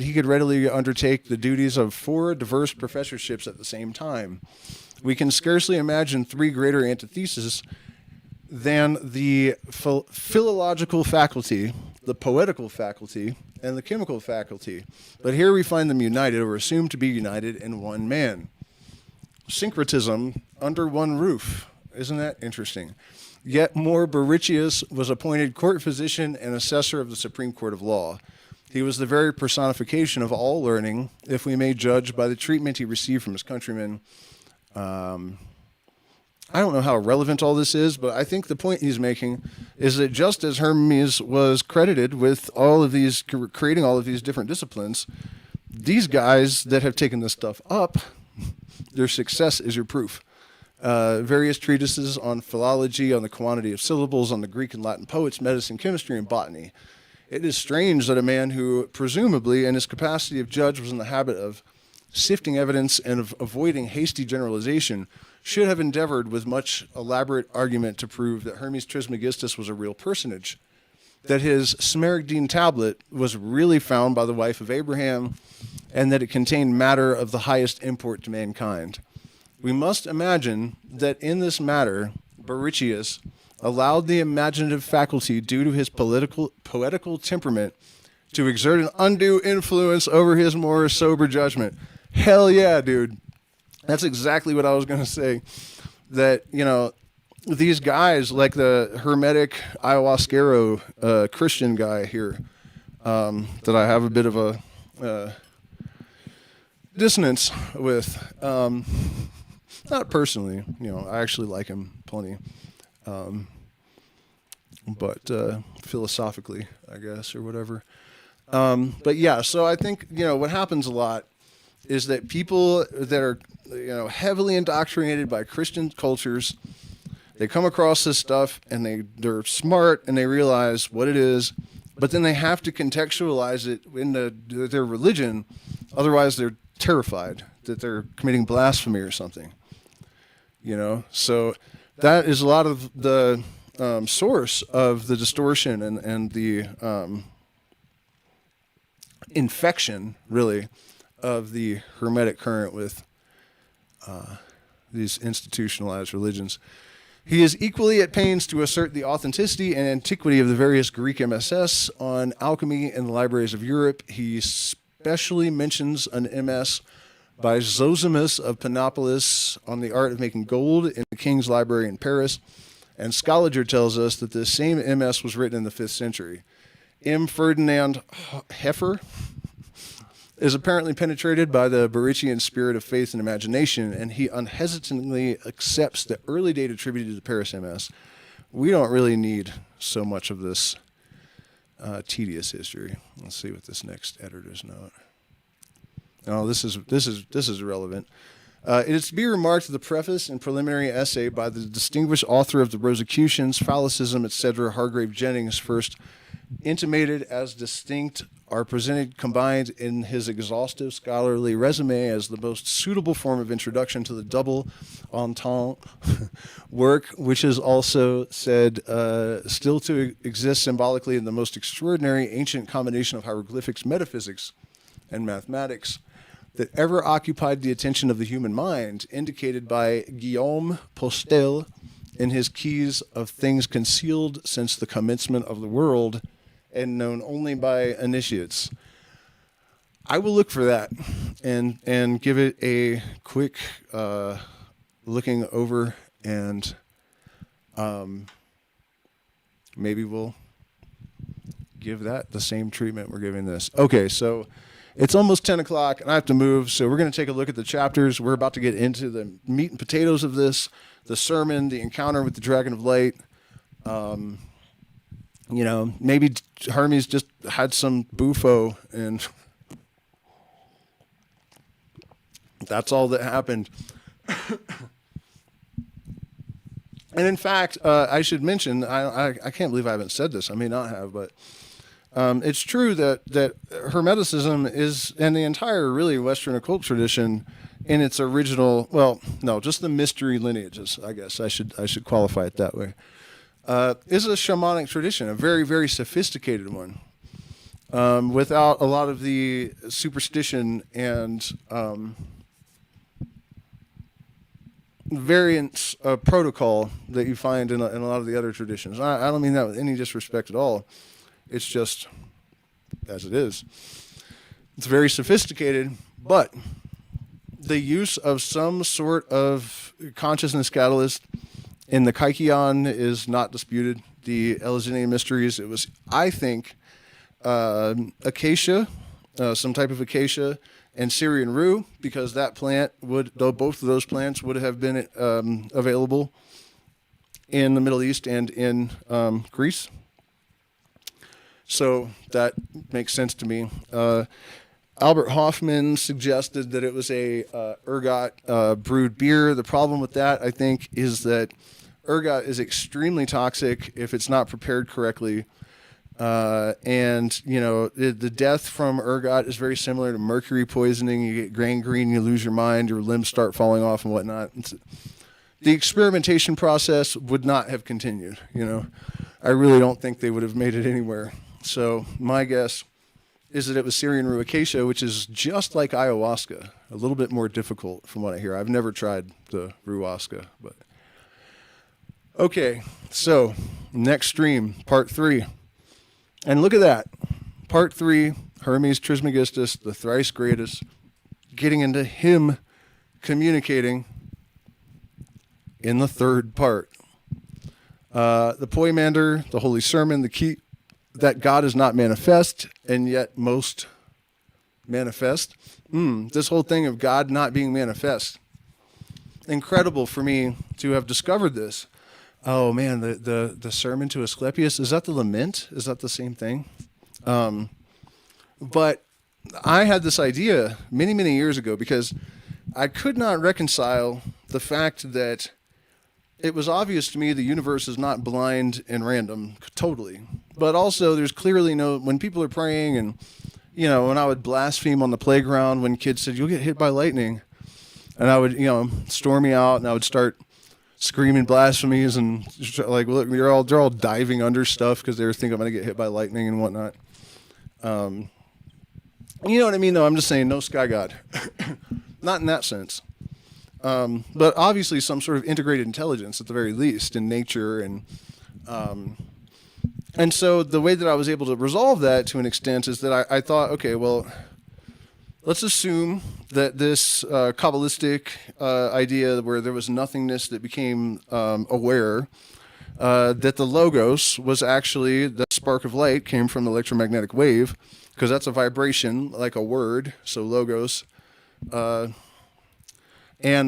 He could readily undertake the duties of 4 diverse professorships at the same time. We can scarcely imagine 3 greater antitheses than the philological faculty, the poetical faculty, and the chemical faculty. But here we find them united, or assumed to be united, in one man. Syncretism under one roof. Isn't that interesting? Yet more, Bericius was appointed court physician and assessor of the Supreme Court of Law. He was the very personification of all learning, if we may judge by the treatment he received from his countrymen. I don't know how relevant all this is, but I think the point he's making is that just as Hermes was credited with all of these, creating all of these different disciplines, these guys that have taken this stuff up, their success is your proof. Various treatises on philology, on the quantity of syllables, on the Greek and Latin poets, medicine, chemistry, and botany. It is strange that a man who, presumably, in his capacity of judge, was in the habit of sifting evidence and of avoiding hasty generalization, should have endeavored with much elaborate argument to prove that Hermes Trismegistus was a real personage, that his Smaragdine tablet was really found by the wife of Abraham, and that it contained matter of the highest import to mankind. We must imagine that in this matter, Bericius allowed the imaginative faculty due to his poetical temperament to exert an undue influence over his more sober judgment. Hell yeah, dude. That's exactly what I was going to say. That, you know, these guys, like the Hermetic ayahuasquero Christian guy here, that I have a bit of a dissonance with, not personally, you know, I actually like him plenty. But philosophically, I guess, or whatever. But yeah, so I think, you know, what happens a lot is that people that are, you know, heavily indoctrinated by Christian cultures, they come across this stuff and they're smart and they realize what it is, but then they have to contextualize it in their religion. Otherwise, they're terrified that they're committing blasphemy or something. You know, so that is a lot of the source of the distortion and the infection, really, of the Hermetic current with these institutionalized religions. He is equally at pains to assert the authenticity and antiquity of the various Greek MSS on alchemy in the libraries of Europe. He specially mentions an MS by Zosimus of Panopolis on the art of making gold in the King's Library in Paris. And Scaliger tells us that this same MS was written in the 5th century. M. Ferdinand Heffer is apparently penetrated by the Berician spirit of faith and imagination, and he unhesitatingly accepts the early date attributed to the Paris MS. We don't really need so much of this tedious history. Let's see what this next editor's note. Oh, this is relevant. It is to be remarked that the preface and preliminary essay by the distinguished author of the Rosicrucians, Phallicism, etc., Hargrave Jennings, first intimated as distinct, are presented combined in his exhaustive scholarly resume as the most suitable form of introduction to the double entente work, which is also said still to exist symbolically in the most extraordinary ancient combination of hieroglyphics, metaphysics, and mathematics that ever occupied the attention of the human mind, indicated by Guillaume Postel in his Keys of Things Concealed Since the Commencement of the World and known only by initiates. I will look for that and give it a quick looking over, and maybe we'll give that the same treatment we're giving this. Okay, so it's almost 10 o'clock, and I have to move, so we're going to take a look at the chapters. We're about to get into the meat and potatoes of this, the sermon, the encounter with the Dragon of Light. You know, maybe Hermes just had some bufo, and that's all that happened. And in fact, I should mention, I can't believe I haven't said this. I may not have, but it's true that Hermeticism is, and the entire really Western occult tradition in its original, well, no, just the mystery lineages, I guess I should qualify it that way, is a shamanic tradition, a very, very sophisticated one, without a lot of the superstition and variants of protocol that you find in a lot of the other traditions. I don't mean that with any disrespect at all. It's just as it is. It's very sophisticated, but the use of some sort of consciousness catalyst in the Kaikion is not disputed. The Eleusinian Mysteries, it was, I think, acacia, some type of acacia, and Syrian rue, because that plant would, though both of those plants would have been available in the Middle East and in Greece. So that makes sense to me. Albert Hoffman suggested that it was a ergot brewed beer. The problem with that, I think, is that ergot is extremely toxic if it's not prepared correctly. And, you know, the death from ergot is very similar to mercury poisoning. You get gangrene, you lose your mind, your limbs start falling off and whatnot. The experimentation process would not have continued, you know. I really don't think they would have made it anywhere. So my guess is that it was Syrian rue acacia, which is just like ayahuasca, a little bit more difficult from what I hear. I've never tried the ruaska, but... Okay, so next stream, part 3. And look at that. Part 3, Hermes Trismegistus, the Thrice Greatest, getting into him communicating in the 3rd part. The Pymander, the Holy Sermon, the key that God is not manifest, and yet most manifest. This whole thing of God not being manifest. Incredible for me to have discovered this. Oh man, the sermon to Asclepius, is that the lament? Is that the same thing? But I had this idea many, many years ago because I could not reconcile the fact that it was obvious to me the universe is not blind and random totally. But also there's clearly no, when people are praying and, you know, when I would blaspheme on the playground when kids said, you'll get hit by lightning. And I would, you know, storm me out and I would start screaming blasphemies and like, look, they're all diving under stuff because they were thinking I'm going to get hit by lightning and whatnot. You know what I mean, though? I'm just saying no sky god. Not in that sense. But obviously some sort of integrated intelligence at the very least in nature. And so the way that I was able to resolve that to an extent is that I thought, okay, well, let's assume that this Kabbalistic idea where there was nothingness that became aware, that the logos was actually, the spark of light came from the electromagnetic wave, because that's a vibration like a word, so logos. And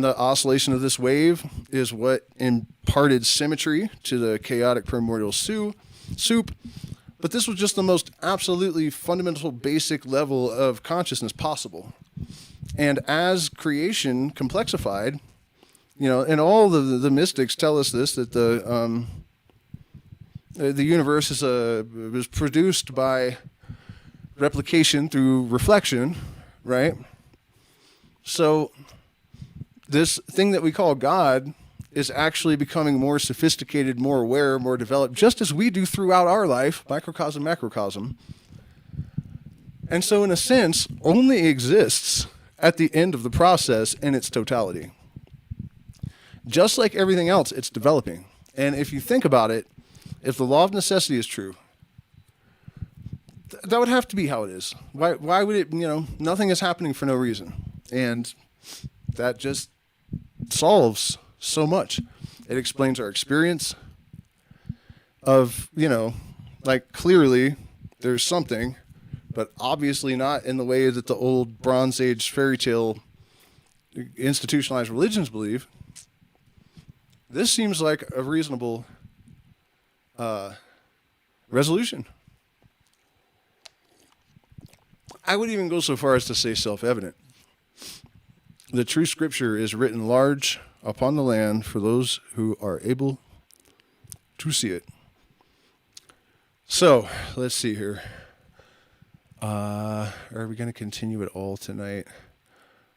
the oscillation of this wave is what imparted symmetry to the chaotic primordial soup. But this was just the most absolutely fundamental, basic level of consciousness possible. And as creation complexified, you know, and all the mystics tell us this, that the universe was produced by replication through reflection, right? So this thing that we call God is actually becoming more sophisticated, more aware, more developed, just as we do throughout our life, microcosm, macrocosm. And so in a sense, only exists at the end of the process in its totality. Just like everything else, it's developing. And if you think about it, if the law of necessity is true, that would have to be how it is. Why would it, you know, nothing is happening for no reason. And that just solves so much. It explains our experience of, you know, like clearly there's something, but obviously not in the way that the old Bronze Age fairy tale institutionalized religions believe. This seems like a reasonable resolution. I would even go so far as to say self-evident. The true scripture is written large upon the land for those who are able to see it. So, let's see here. Are we going to continue at all tonight?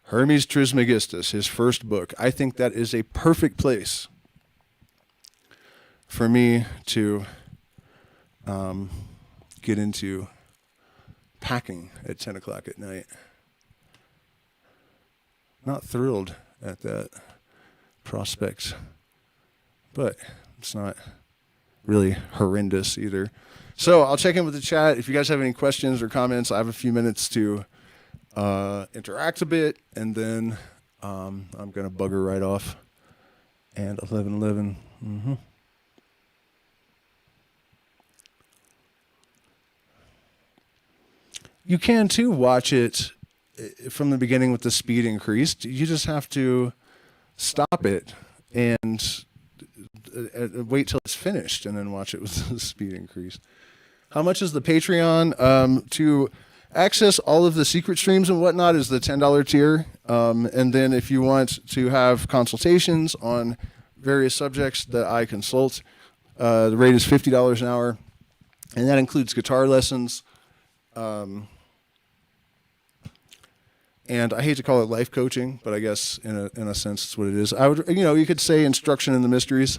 Hermes Trismegistus, his first book. I think that is a perfect place for me to get into packing at 10 o'clock at night. Not thrilled at that prospect, but it's not really horrendous either. So I'll check in with the chat. If you guys have any questions or comments, I have a few minutes to interact a bit, and then I'm going to bugger right off. And 1111. Mm-hmm. You can, too, watch it from the beginning with the speed increased. You just have to stop it and wait till it's finished and then watch it with the speed increase. How much is the Patreon? To access all of the secret streams and whatnot is the $10 tier. And then if you want to have consultations on various subjects that I consult, the rate is $50 an hour. And that includes guitar lessons. And I hate to call it life coaching, but I guess in a sense it's what it is. I would, you could say instruction in the mysteries,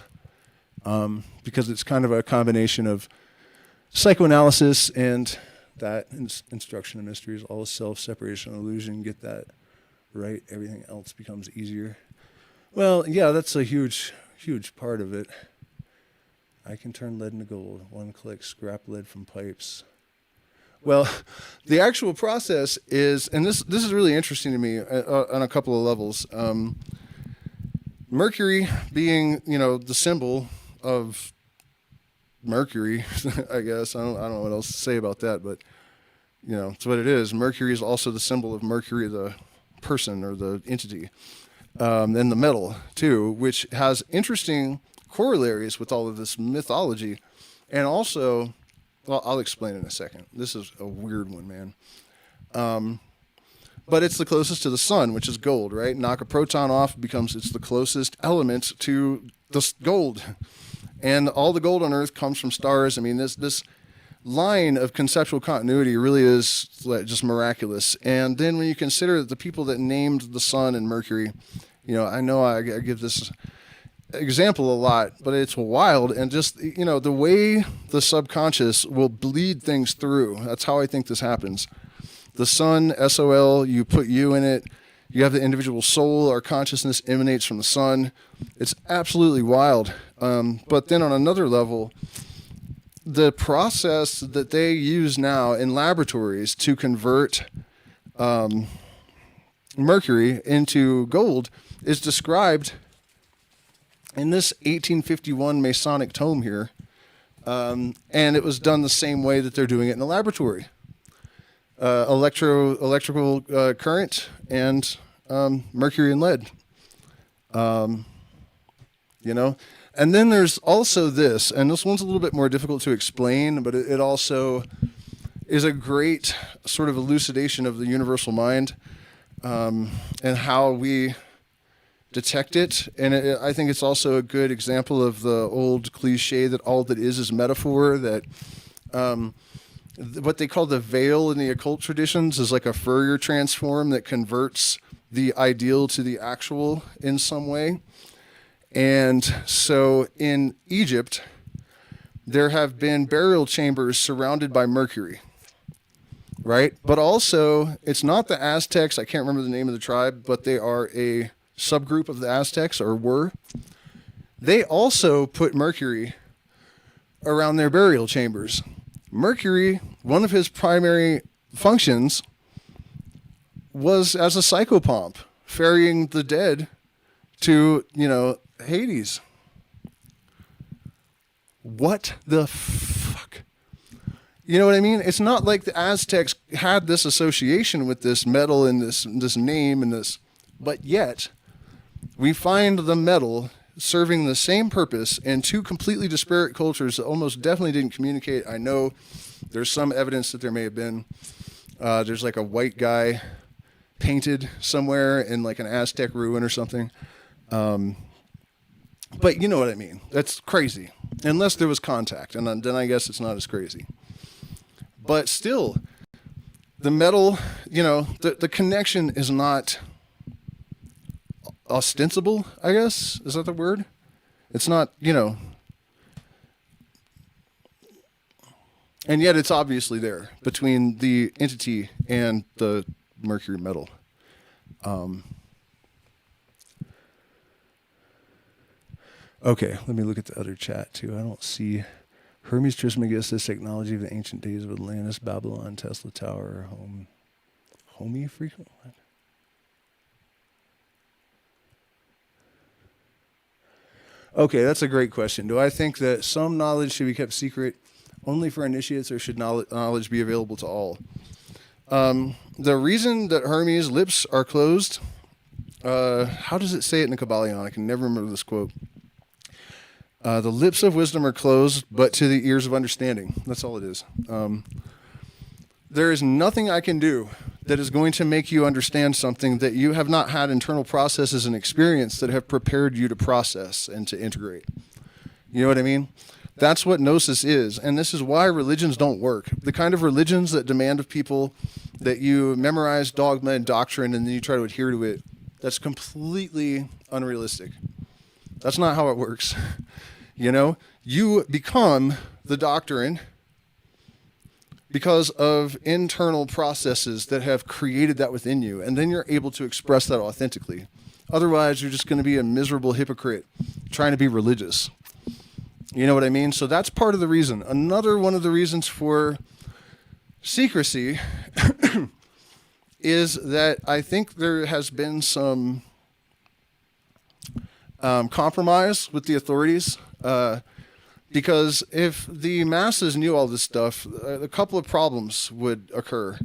because it's kind of a combination of psychoanalysis and that instruction in mysteries, all self, separation, illusion. Get that right, everything else becomes easier. Well, yeah, that's a huge, huge part of it. I can turn lead into gold. One click, scrap lead from pipes. Well, the actual process is, and this is really interesting to me on a couple of levels. Mercury being, the symbol of Mercury, I guess. I don't know what else to say about that, but, it's what it is. Mercury is also the symbol of Mercury, the person or the entity, and the metal, too, which has interesting corollaries with all of this mythology. And also, well, I'll explain in a second. This is a weird one, man. But it's the closest to the sun, which is gold, right? Knock a proton off, it's the closest element to the gold. And all the gold on Earth comes from stars. I mean, this line of conceptual continuity really is just miraculous. And then when you consider the people that named the sun and Mercury, I know I give this example a lot, but it's wild. And just, the way the subconscious will bleed things through, that's how I think this happens. The sun, SOL, you put you in it. You have the individual soul. Our consciousness emanates from the sun. It's absolutely wild. But then on another level, the process that they use now in laboratories to convert mercury into gold is described in this 1851 Masonic tome here. And it was done the same way that they're doing it in the laboratory. Electrical current and mercury and lead. And then there's also this, and this one's a little bit more difficult to explain, but it also is a great sort of elucidation of the universal mind, and how we detect it. And I think it's also a good example of the old cliche that all that is metaphor, that what they call the veil in the occult traditions is like a Fourier transform that converts the ideal to the actual in some way. And so in Egypt, there have been burial chambers surrounded by mercury, right? But also, it's not the Aztecs. I can't remember the name of the tribe, but they are a subgroup of the Aztecs, or were. They also put mercury around their burial chambers. Mercury, one of his primary functions was as a psychopomp, ferrying the dead to, Hades. What the fuck? You know what I mean? It's not like the Aztecs had this association with this metal and this name and this, but yet we find the metal serving the same purpose in two completely disparate cultures that almost definitely didn't communicate. I know there's some evidence that there may have been. There's like a white guy painted somewhere in like an Aztec ruin or something. But you know what I mean. That's crazy. Unless there was contact, and then I guess it's not as crazy. But still, the metal, the connection is not ostensible, I guess. Is that the word? It's not, and yet it's obviously there between the entity and the mercury metal. Okay, let me look at the other chat too. I don't see Hermes Trismegistus, technology of the ancient days of Atlantis, Babylon, Tesla Tower, Homey frequent. What? Okay, that's a great question. Do I think that some knowledge should be kept secret only for initiates, or should knowledge be available to all? The reason that Hermes' lips are closed, how does it say it in the Kabbalion? I can never remember this quote. The lips of wisdom are closed, but to the ears of understanding. That's all it is. There is nothing I can do that is going to make you understand something that you have not had internal processes and experience that have prepared you to process and to integrate. You know what I mean? That's what gnosis is, and this is why religions don't work. The kind of religions that demand of people that you memorize dogma and doctrine and then you try to adhere to it, that's completely unrealistic. That's not how it works. You know, you become the doctrine because of internal processes that have created that within you, and then you're able to express that authentically. Otherwise, you're just going to be a miserable hypocrite trying to be religious. You know what I mean? So that's part of the reason. Another one of the reasons for secrecy is that I think there has been some compromise with the authorities. Because if the masses knew all this stuff, a couple of problems would occur.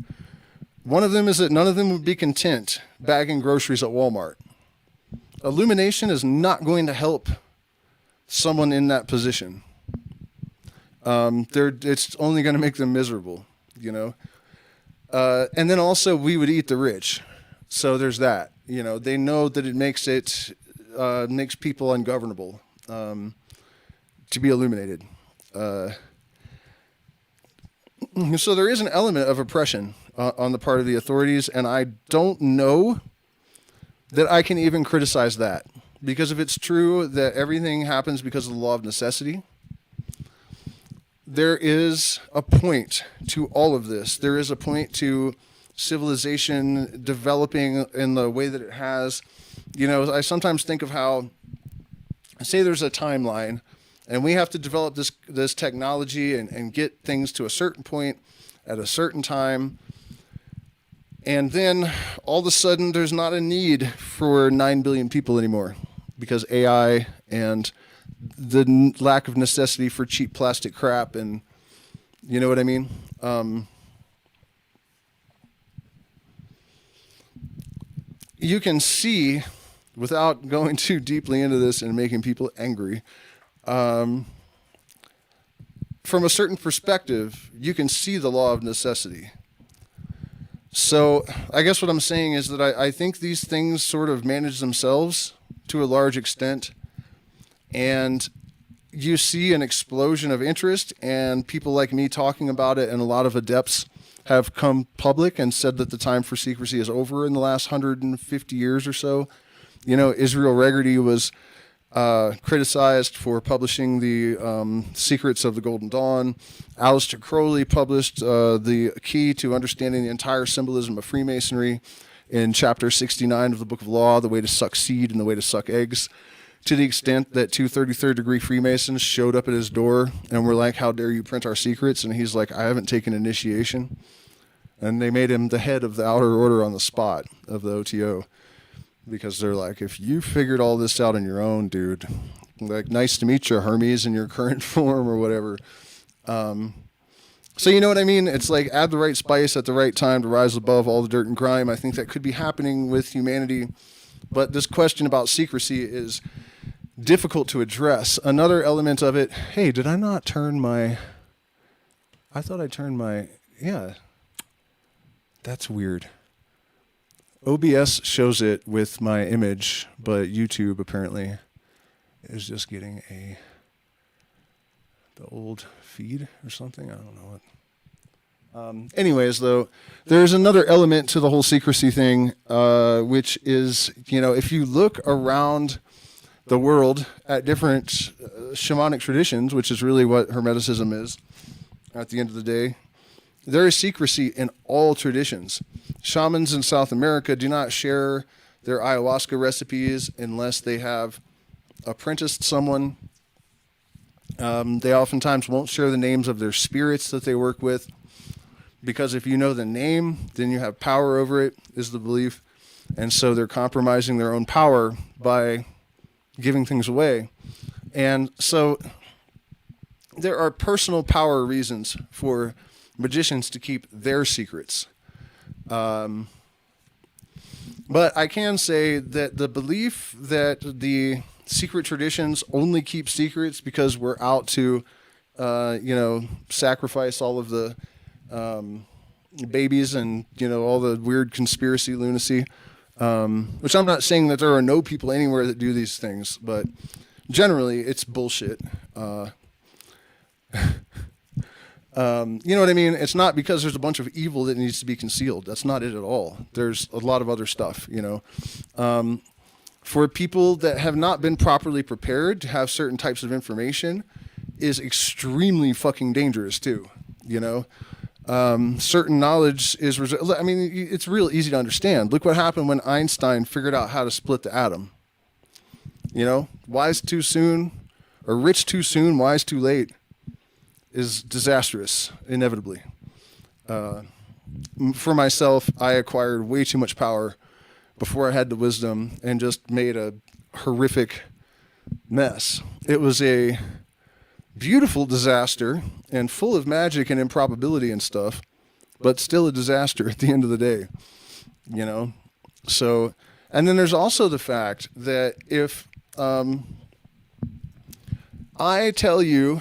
One of them is that none of them would be content bagging groceries at Walmart. Illumination is not going to help someone in that position. It's only going to make them miserable, you know. And then also we would eat the rich. So there's that. You know, they know that it makes people ungovernable. To be illuminated. So there is an element of oppression on the part of the authorities, and I don't know that I can even criticize that. Because if it's true that everything happens because of the law of necessity, there is a point to all of this. There is a point to civilization developing in the way that it has. You know, I sometimes think of how, say there's a timeline, and we have to develop this technology and get things to a certain point at a certain time. And then all of a sudden there's not a need for 9 billion people anymore because AI and the lack of necessity for cheap plastic crap, and you know what I mean? You can see, without going too deeply into this and making people angry, from a certain perspective, you can see the law of necessity. So I guess what I'm saying is that I think these things sort of manage themselves to a large extent, and you see an explosion of interest and people like me talking about it, and a lot of adepts have come public and said that the time for secrecy is over in the last 150 years or so. You know, Israel Regardie was criticized for publishing the Secrets of the Golden Dawn. Aleister Crowley published the key to understanding the entire symbolism of Freemasonry in chapter 69 of the Book of Law, the way to suck seed and the way to suck eggs, to the extent that 2 33rd degree Freemasons showed up at his door and were like, "How dare you print our secrets?" And he's like, "I haven't taken initiation." And they made him the head of the outer order on the spot of the OTO. Because they're like, if you figured all this out on your own, dude, like, nice to meet you, Hermes, in your current form or whatever. So you know what I mean? It's like, add the right spice at the right time to rise above all the dirt and grime. I think that could be happening with humanity. But this question about secrecy is difficult to address. Another element of it, hey, did I not turn my... I thought I turned my... Yeah. That's weird. OBS shows it with my image, but YouTube apparently is just getting the old feed or something. I don't know what. Anyways, though, there's another element to the whole secrecy thing, which is, you know, if you look around the world at different shamanic traditions, which is really what Hermeticism is at the end of the day, there is secrecy in all traditions. Shamans in South America do not share their ayahuasca recipes unless they have apprenticed someone. They oftentimes won't share the names of their spirits that they work with, because if you know the name, then you have power over it, is the belief. And so they're compromising their own power by giving things away. And so there are personal power reasons for magicians to keep their secrets. But I can say that the belief that the secret traditions only keep secrets because we're out to, sacrifice all of the babies and, all the weird conspiracy lunacy, which I'm not saying that there are no people anywhere that do these things, but generally it's bullshit. You know what I mean? It's not because there's a bunch of evil that needs to be concealed. That's not it at all. There's a lot of other stuff, For people that have not been properly prepared to have certain types of information is extremely fucking dangerous too, Certain knowledge is, it's real easy to understand. Look what happened when Einstein figured out how to split the atom. Wise too soon, or rich too soon, wise too late, is disastrous, inevitably. For myself, I acquired way too much power before I had the wisdom and just made a horrific mess. It was a beautiful disaster and full of magic and improbability and stuff, but still a disaster at the end of the day, So, and then there's also the fact that if I tell you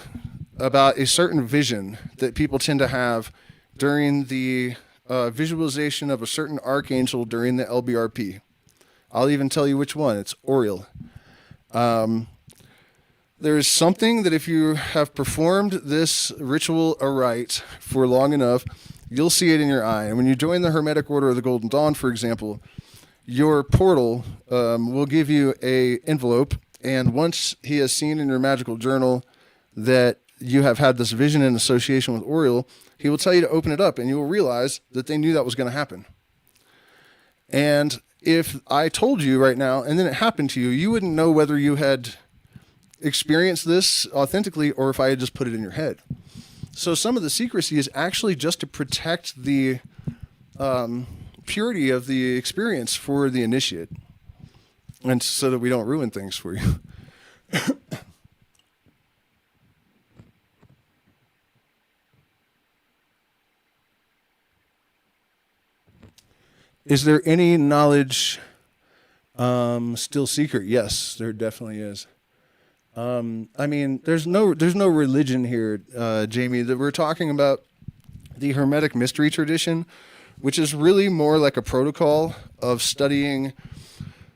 about a certain vision that people tend to have during the visualization of a certain archangel during the LBRP. I'll even tell you which one. It's Oriel. There is something that if you have performed this ritual aright for long enough, you'll see it in your eye. And when you join the Hermetic Order of the Golden Dawn, for example, your portal will give you a envelope. And once he has seen in your magical journal that you have had this vision in association with Oriel, he will tell you to open it up and you will realize that they knew that was going to happen. And if I told you right now and then it happened to you, you wouldn't know whether you had experienced this authentically or if I had just put it in your head. So some of the secrecy is actually just to protect the purity of the experience for the initiate, and so that we don't ruin things for you. Is there any knowledge still secret? Yes, there definitely is. There's no religion here, Jamie. That we're talking about the Hermetic mystery tradition, which is really more like a protocol of studying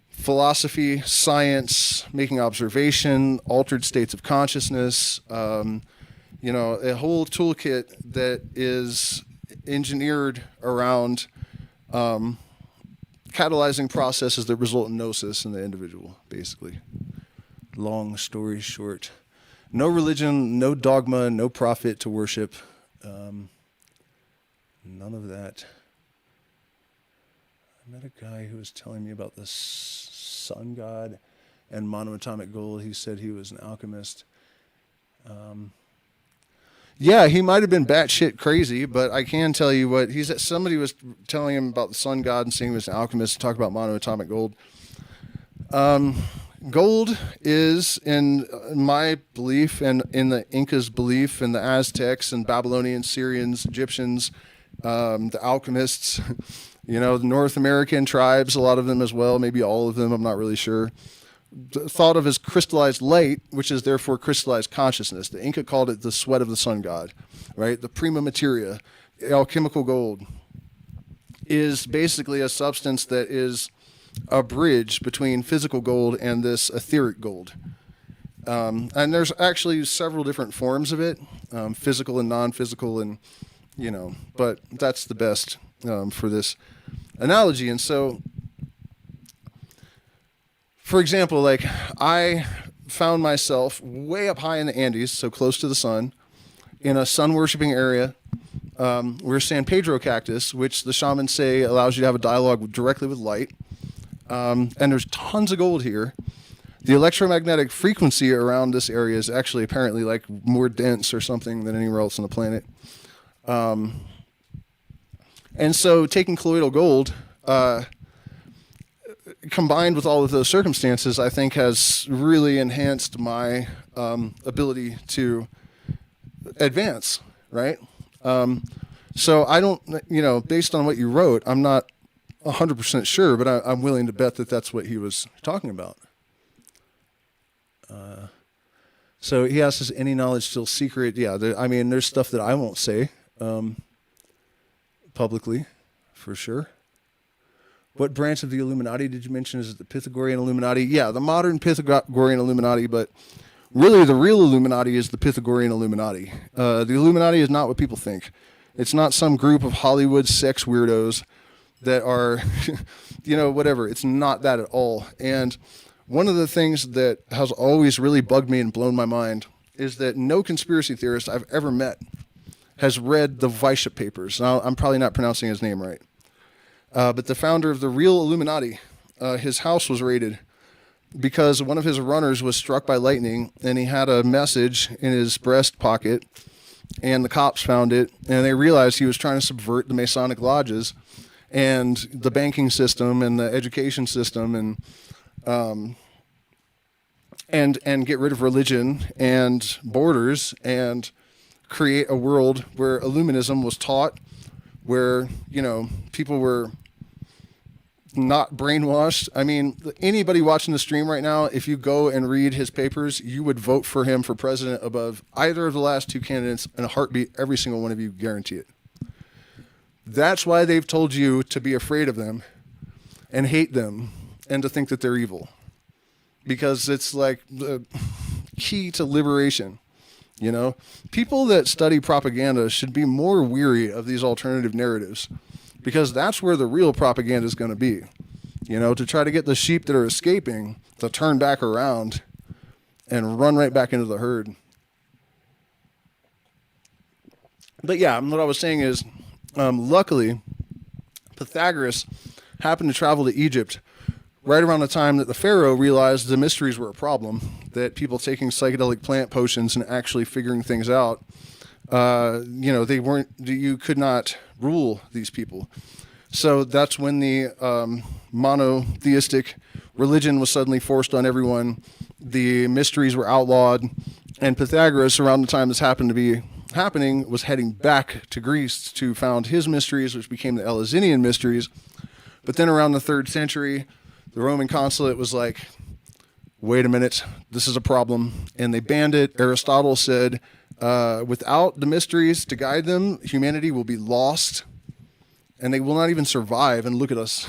philosophy, science, making observation, altered states of consciousness. A whole toolkit that is engineered around catalyzing processes that result in gnosis in the individual, basically. Long story short. No religion, no dogma, no prophet to worship. None of that. I met a guy who was telling me about the sun god and monoatomic gold. He said he was an alchemist. Yeah, he might have been batshit crazy, but I can tell you what he said. Somebody was telling him about the sun god and saying he was an alchemist and talk about monoatomic gold. Gold is, in my belief and in the Incas' belief and the Aztecs and Babylonians, Syrians, Egyptians, the alchemists, the North American tribes, a lot of them as well, maybe all of them, I'm not really sure, thought of as crystallized light, which is therefore crystallized consciousness. The Inca called it the sweat of the sun god, right? The prima materia, alchemical gold, is basically a substance that is a bridge between physical gold and this etheric gold. And there's actually several different forms of it, physical and non-physical, and but that's the best for this analogy. And so, for example, like I found myself way up high in the Andes, so close to the sun, in a sun-worshipping area. We're San Pedro cactus, which the shamans say allows you to have a dialogue directly with light. And there's tons of gold here. The electromagnetic frequency around this area is actually apparently like more dense or something than anywhere else on the planet. And so taking colloidal gold, combined with all of those circumstances, I think has really enhanced my ability to advance, right? So I don't, based on what you wrote, I'm not 100% sure, but I'm willing to bet that that's what he was talking about. So he asks, is any knowledge still secret? Yeah, there's stuff that I won't say publicly, for sure. What branch of the Illuminati did you mention? Is it the Pythagorean Illuminati? Yeah, the modern Pythagorean Illuminati, but really the real Illuminati is the Pythagorean Illuminati. The Illuminati is not what people think. It's not some group of Hollywood sex weirdos that are, whatever. It's not that at all. And one of the things that has always really bugged me and blown my mind is that no conspiracy theorist I've ever met has read the Weishaupt papers. Now, I'm probably not pronouncing his name right. But the founder of the real Illuminati, his house was raided because one of his runners was struck by lightning, and he had a message in his breast pocket, and the cops found it, and they realized he was trying to subvert the Masonic lodges and the banking system and the education system and get rid of religion and borders and create a world where Illuminism was taught, where, people were not brainwashed. I mean, anybody watching the stream right now, if you go and read his papers, you would vote for him for president above either of the last two candidates in a heartbeat. Every single one of you, guarantee it. That's why they've told you to be afraid of them and hate them and to think that they're evil. Because it's like the key to liberation. People that study propaganda should be more weary of these alternative narratives, because that's where the real propaganda is going to be, to try to get the sheep that are escaping to turn back around and run right back into the herd. But yeah, what I was saying is, luckily, Pythagoras happened to travel to Egypt right around the time that the pharaoh realized the mysteries were a problem, that people taking psychedelic plant potions and actually figuring things out, you could not rule these people. So that's when the monotheistic religion was suddenly forced on everyone. The mysteries were outlawed, and Pythagoras, around the time this happened to be happening, was heading back to Greece to found his mysteries, which became the Eleusinian mysteries. But then around the 3rd century, the Roman consulate was like, wait a minute, this is a problem, and they banned it. Aristotle said, without the mysteries to guide them, humanity will be lost, and they will not even survive. And look at us,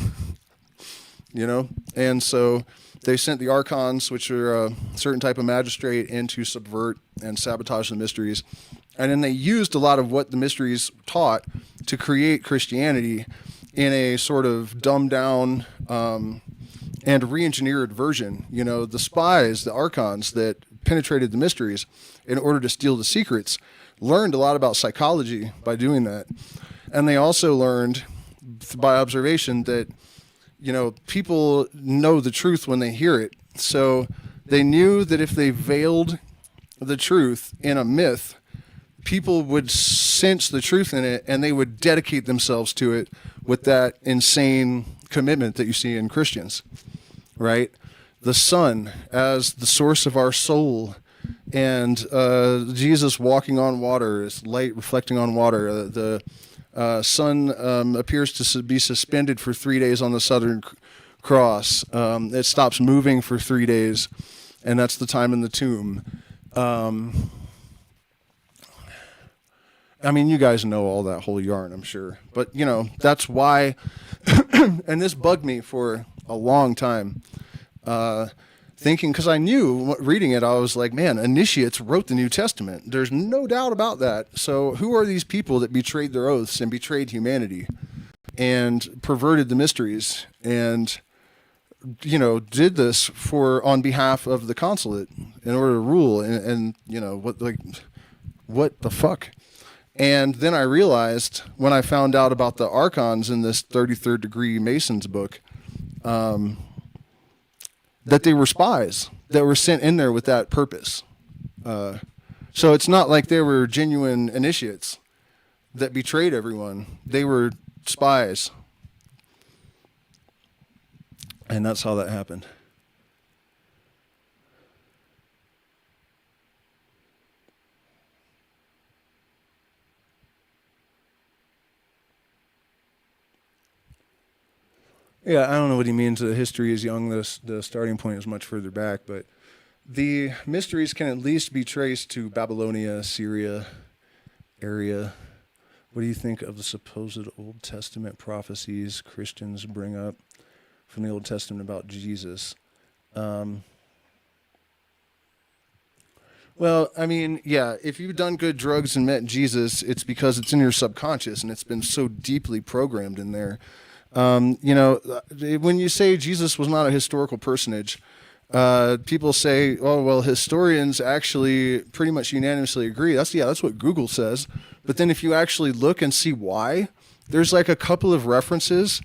And so they sent the archons, which are a certain type of magistrate, in to subvert and sabotage the mysteries. And then they used a lot of what the mysteries taught to create Christianity in a sort of dumbed down and re-engineered version. The spies, the archons that penetrated the mysteries in order to steal the secrets, learned a lot about psychology by doing that. And they also learned by observation that, people know the truth when they hear it. So they knew that if they veiled the truth in a myth, people would sense the truth in it, and they would dedicate themselves to it with that insane commitment that you see in Christians, right? The sun as the source of our soul, and Jesus walking on water, is light reflecting on water. The sun appears to be suspended for 3 days on the Southern Cross. It stops moving for 3 days, and that's the time in the tomb. You guys know all that whole yarn, I'm sure. But, that's why, and this bugged me for a long time, thinking, because I knew, reading it, I was like, man, initiates wrote the New Testament. There's no doubt about that. So who are these people that betrayed their oaths and betrayed humanity and perverted the mysteries and, did this on behalf of the consulate in order to rule? And what the fuck? And then I realized, when I found out about the archons in this 33rd degree Mason's book, that they were spies that were sent in there with that purpose. So it's not like they were genuine initiates that betrayed everyone. They were spies. And that's how that happened. Yeah, I don't know what he means. The history is young. The starting point is much further back, but the mysteries can at least be traced to Babylonia, Syria area. What do you think of the supposed Old Testament prophecies Christians bring up from the Old Testament about Jesus? Well, I mean, yeah, if you've done good drugs and met Jesus, it's because it's in your subconscious and it's been so deeply programmed in there. You know, when you say Jesus was not a historical personage, people say, oh, well, historians actually pretty much unanimously agree. That's what Google says. But then if you actually look and see why, there's like a couple of references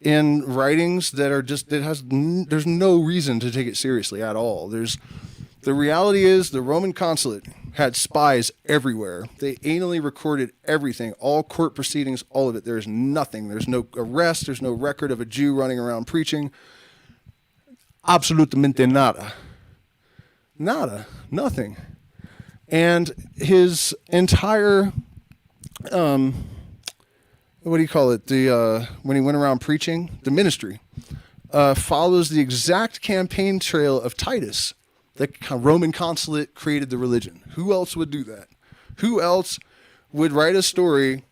in writings that are just, there's no reason to take it seriously at all. The reality is the Roman consulate had spies everywhere. They anally recorded everything, all court proceedings, all of it. There's nothing. There's no arrest. There's no record of a Jew running around preaching. Absolutamente nada. Nada. Nothing. And his entire, what do you call it? When he went around preaching, the ministry, follows the exact campaign trail of Titus. The Roman consulate created the religion. Who else would do that? Who else would write a story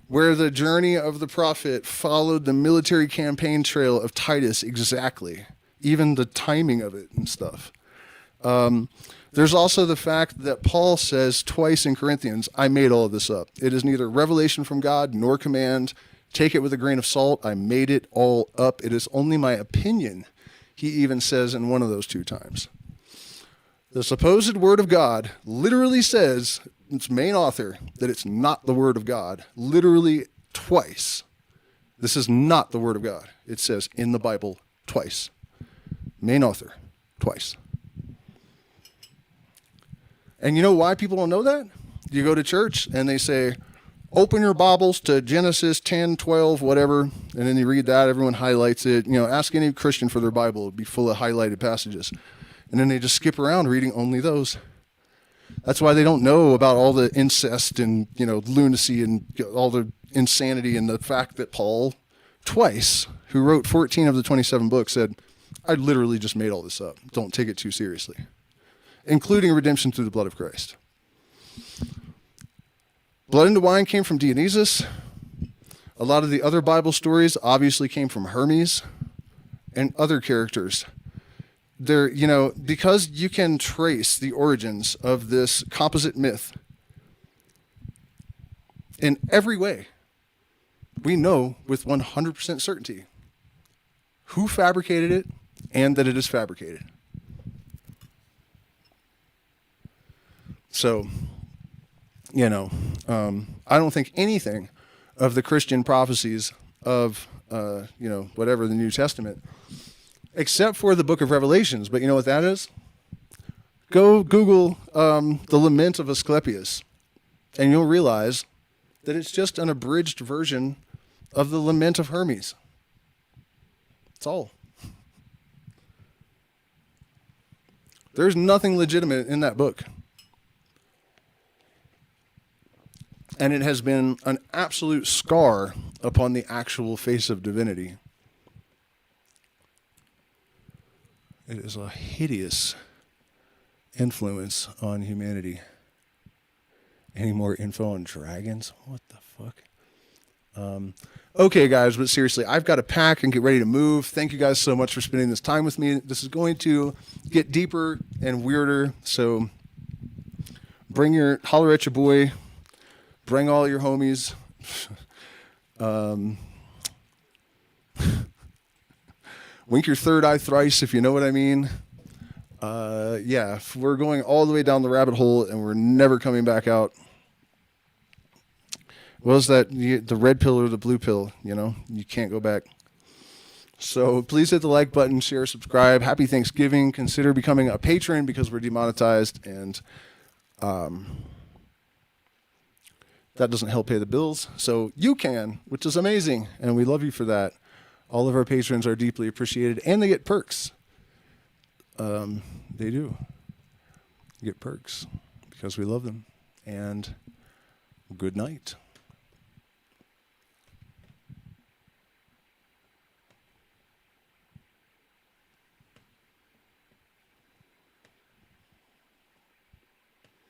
where the journey of the prophet followed the military campaign trail of Titus exactly? Even the timing of it and stuff. There's also the fact that Paul says twice in Corinthians, I made all of this up. It is neither revelation from God nor command. Take it with a grain of salt. I made it all up. It is only my opinion, he even says in one of those two times. The supposed word of God literally says, its main author, that it's not the word of God. Literally twice. This is not the word of God. It says in the Bible twice. Main author, twice. And you know why people don't know that? You go to church and they say, open your Bibles to Genesis 10, 12, whatever. And then you read that, everyone highlights it. You know, ask any Christian for their Bible. It'd be full of highlighted passages. And then they just skip around reading only those. That's why they don't know about all the incest and, you know, lunacy and all the insanity and the fact that Paul twice, who wrote 14 of the 27 books, said, I literally just made all this up. Don't take it too seriously. Including redemption through the blood of Christ. Blood into wine came from Dionysus. A lot of the other Bible stories obviously came from Hermes and other characters. There, you know, because you can trace the origins of this composite myth in every way, we know with 100% certainty who fabricated it and that it is fabricated. So, you know, I don't think anything of the Christian prophecies of, you know, whatever the New Testament, except for the book of Revelations. But you know what that is? Go Google the Lament of Asclepius, and you'll realize that it's just an abridged version of the Lament of Hermes. That's all. There's nothing legitimate in that book. And it has been an absolute scar upon the actual face of divinity. It is a hideous influence on humanity. Any more info on dragons? What the fuck? Okay, guys, but seriously, I've got to pack and get ready to move. Thank you guys so much for spending this time with me. This is going to get deeper and weirder, so holler at your boy. Bring all your homies. Wink your third eye thrice, if you know what I mean. Yeah, we're going all the way down the rabbit hole, and we're never coming back out. What was that? The red pill or the blue pill? You know, you can't go back. So please hit the like button, share, subscribe. Happy Thanksgiving. Consider becoming a patron because we're demonetized, and that doesn't help pay the bills. So you can, which is amazing, and we love you for that. All of our patrons are deeply appreciated, and they get perks. They do get perks because we love them. And good night.